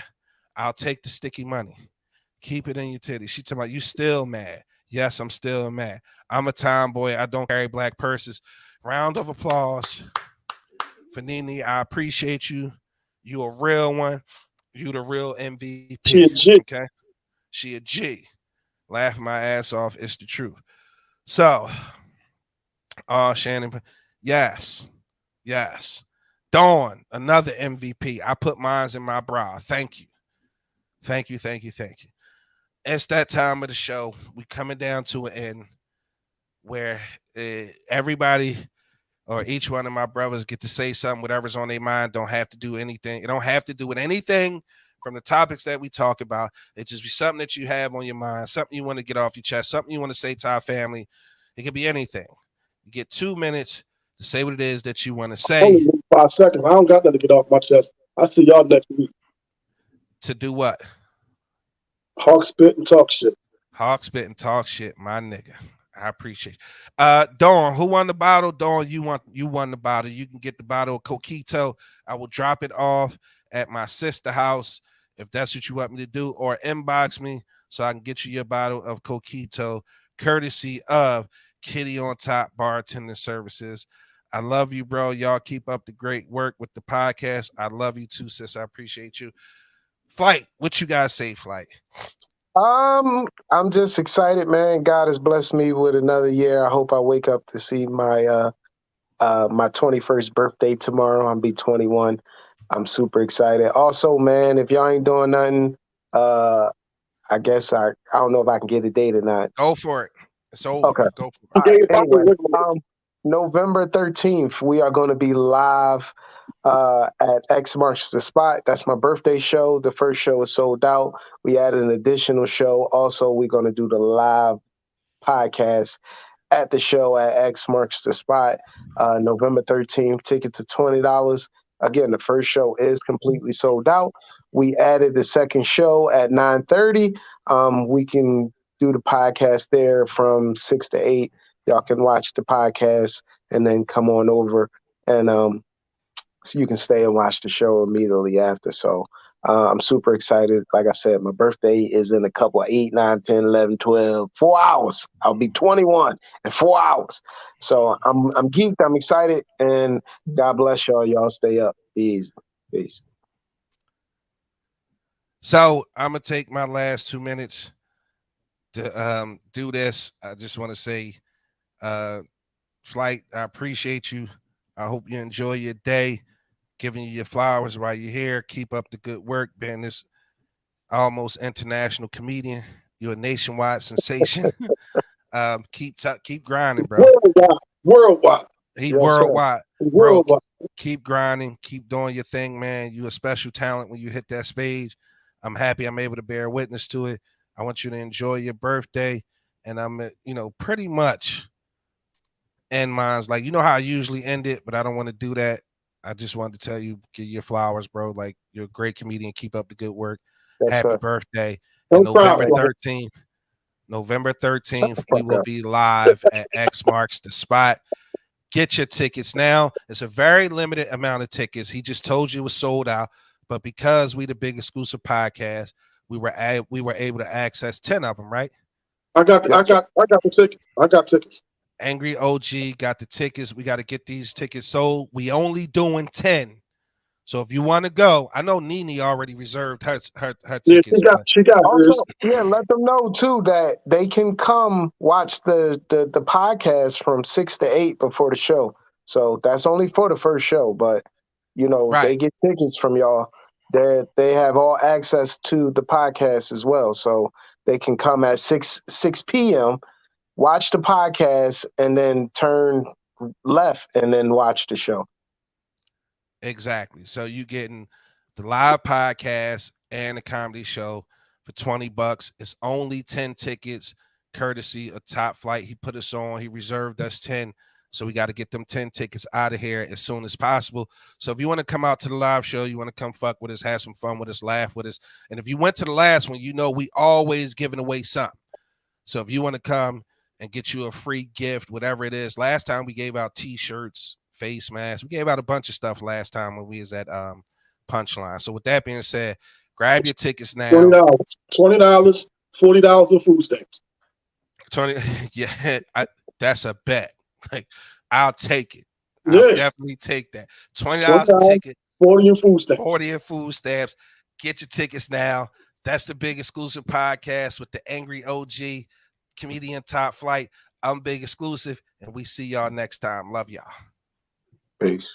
I'll take the sticky money. Keep it in your titty. She talking about you still mad. Yes, I'm still mad. I'm a tomboy. I don't carry black purses. Round of applause for Nene. I appreciate you. You a real one. You the real MVP. She a G. Okay. She a G. Laughing my ass off. It's the truth. So, Shannon, yes. Dawn, another MVP. I put mines in my bra. Thank you. It's that time of the show. We coming down to an end where everybody or each one of my brothers get to say something, whatever's on their mind. Don't have to do anything. It don't have to do with anything from the topics that we talk about. It just be something that you have on your mind, something you want to get off your chest, something you want to say to our family. It could be anything. You get 2 minutes to say what it is that you want to say. Only 5 seconds. I don't got nothing to get off my chest. I see y'all next week. To do what? Hawk spit and talk shit. Hawk spit and talk shit, my nigga. I appreciate it. Dawn, who won the bottle? Dawn, you won the bottle. You can get the bottle of Coquito. I will drop it off at my sister house if that's what you want me to do, or inbox me so I can get you your bottle of Coquito, courtesy of Kitty on Top Bartending Services. I love you, bro. Y'all keep up the great work with the podcast. I love you too, sis. I appreciate you. Flight, what you guys say, Flight? I'm just excited, man. God has blessed me with another year. I hope I wake up to see my my 21st birthday tomorrow. I'll be 21. I'm super excited. Also, man, if y'all ain't doing nothing, I guess I don't know if I can get a date or not. Go for it. It's over. Okay. Go for it. All right. Anyway, November 13th, we are going to be live at X Marks the Spot. That's my birthday show. The first show is sold out. We added an additional show. Also, we're going to do the live podcast at the show at X Marks the Spot, November 13th. Tickets are $20. Again, the first show is completely sold out. We added the second show at 9:30. We can do the podcast there from 6 to 8. Y'all can watch the podcast and then come on over and so you can stay and watch the show immediately after. So I'm super excited. Like I said, my birthday is in a couple of 8, 9, 10, 11, 12, 4 hours. I'll be 21 in 4 hours. So I'm geeked. I'm excited. And God bless y'all. Y'all stay up. Peace. Peace. So I'm going to take my last 2 minutes to do this. I just want to say, Flight, I appreciate you. I hope you enjoy your day. Giving you your flowers while you're here. Keep up the good work, being this almost international comedian. You're a nationwide sensation. Keep grinding, bro. Worldwide. He Yes, sir. worldwide, bro. Worldwide. Keep grinding. Keep doing your thing, man. You a special talent when you hit that stage. I'm happy I'm able to bear witness to it. I want you to enjoy your birthday, and I'm, pretty much end mine's like, how I usually end it, but I don't want to do that. I just wanted to tell you, get your flowers, bro. Like, you're a great comedian. Keep up the good work. Yes, Happy sir. birthday. No And November problem. 13th, November Shut the 13th, we fuck will up. be live at X Marks the Spot. Get your tickets now. It's a very limited amount of tickets. He just told you it was sold out, but because we the big exclusive podcast, we were able to access 10 of them, right? I got the tickets. I got tickets. Angry OG got the tickets. We got to get these tickets sold. We only doing 10. So if you want to go, I know Nene already reserved her Yeah, tickets, but she got hers. Also, yeah, let them know too that they can come watch the podcast from 6 to 8 before the show. So that's only for the first show, but right. they get tickets from y'all. They have all access to the podcast as well. So they can come at 6 p.m., watch the podcast, and then turn left and then watch the show. Exactly. So you getting the live podcast and the comedy show for $20. It's only 10 tickets, courtesy of Top Flight. He put us on. He reserved us 10. So we got to get them 10 tickets out of here as soon as possible. So if you want to come out to the live show, you want to come fuck with us, have some fun with us, laugh with us. And if you went to the last one, we always giving away something. So if you want to come and get you a free gift, whatever it is. Last time we gave out T-shirts, face masks. We gave out a bunch of stuff last time when we was at Punchline. So with that being said, grab your tickets now. $20, $40 in food stamps. 20, yeah, that's a bet. Like, I'll take it. I'll definitely take that. $20 a ticket, 40 in food stamps. 40 in food stamps. Get your tickets now. That's the big exclusive podcast with the Angry OG, comedian Top Flight. I'm Big Exclusive, and we see y'all next time. Love y'all. Peace.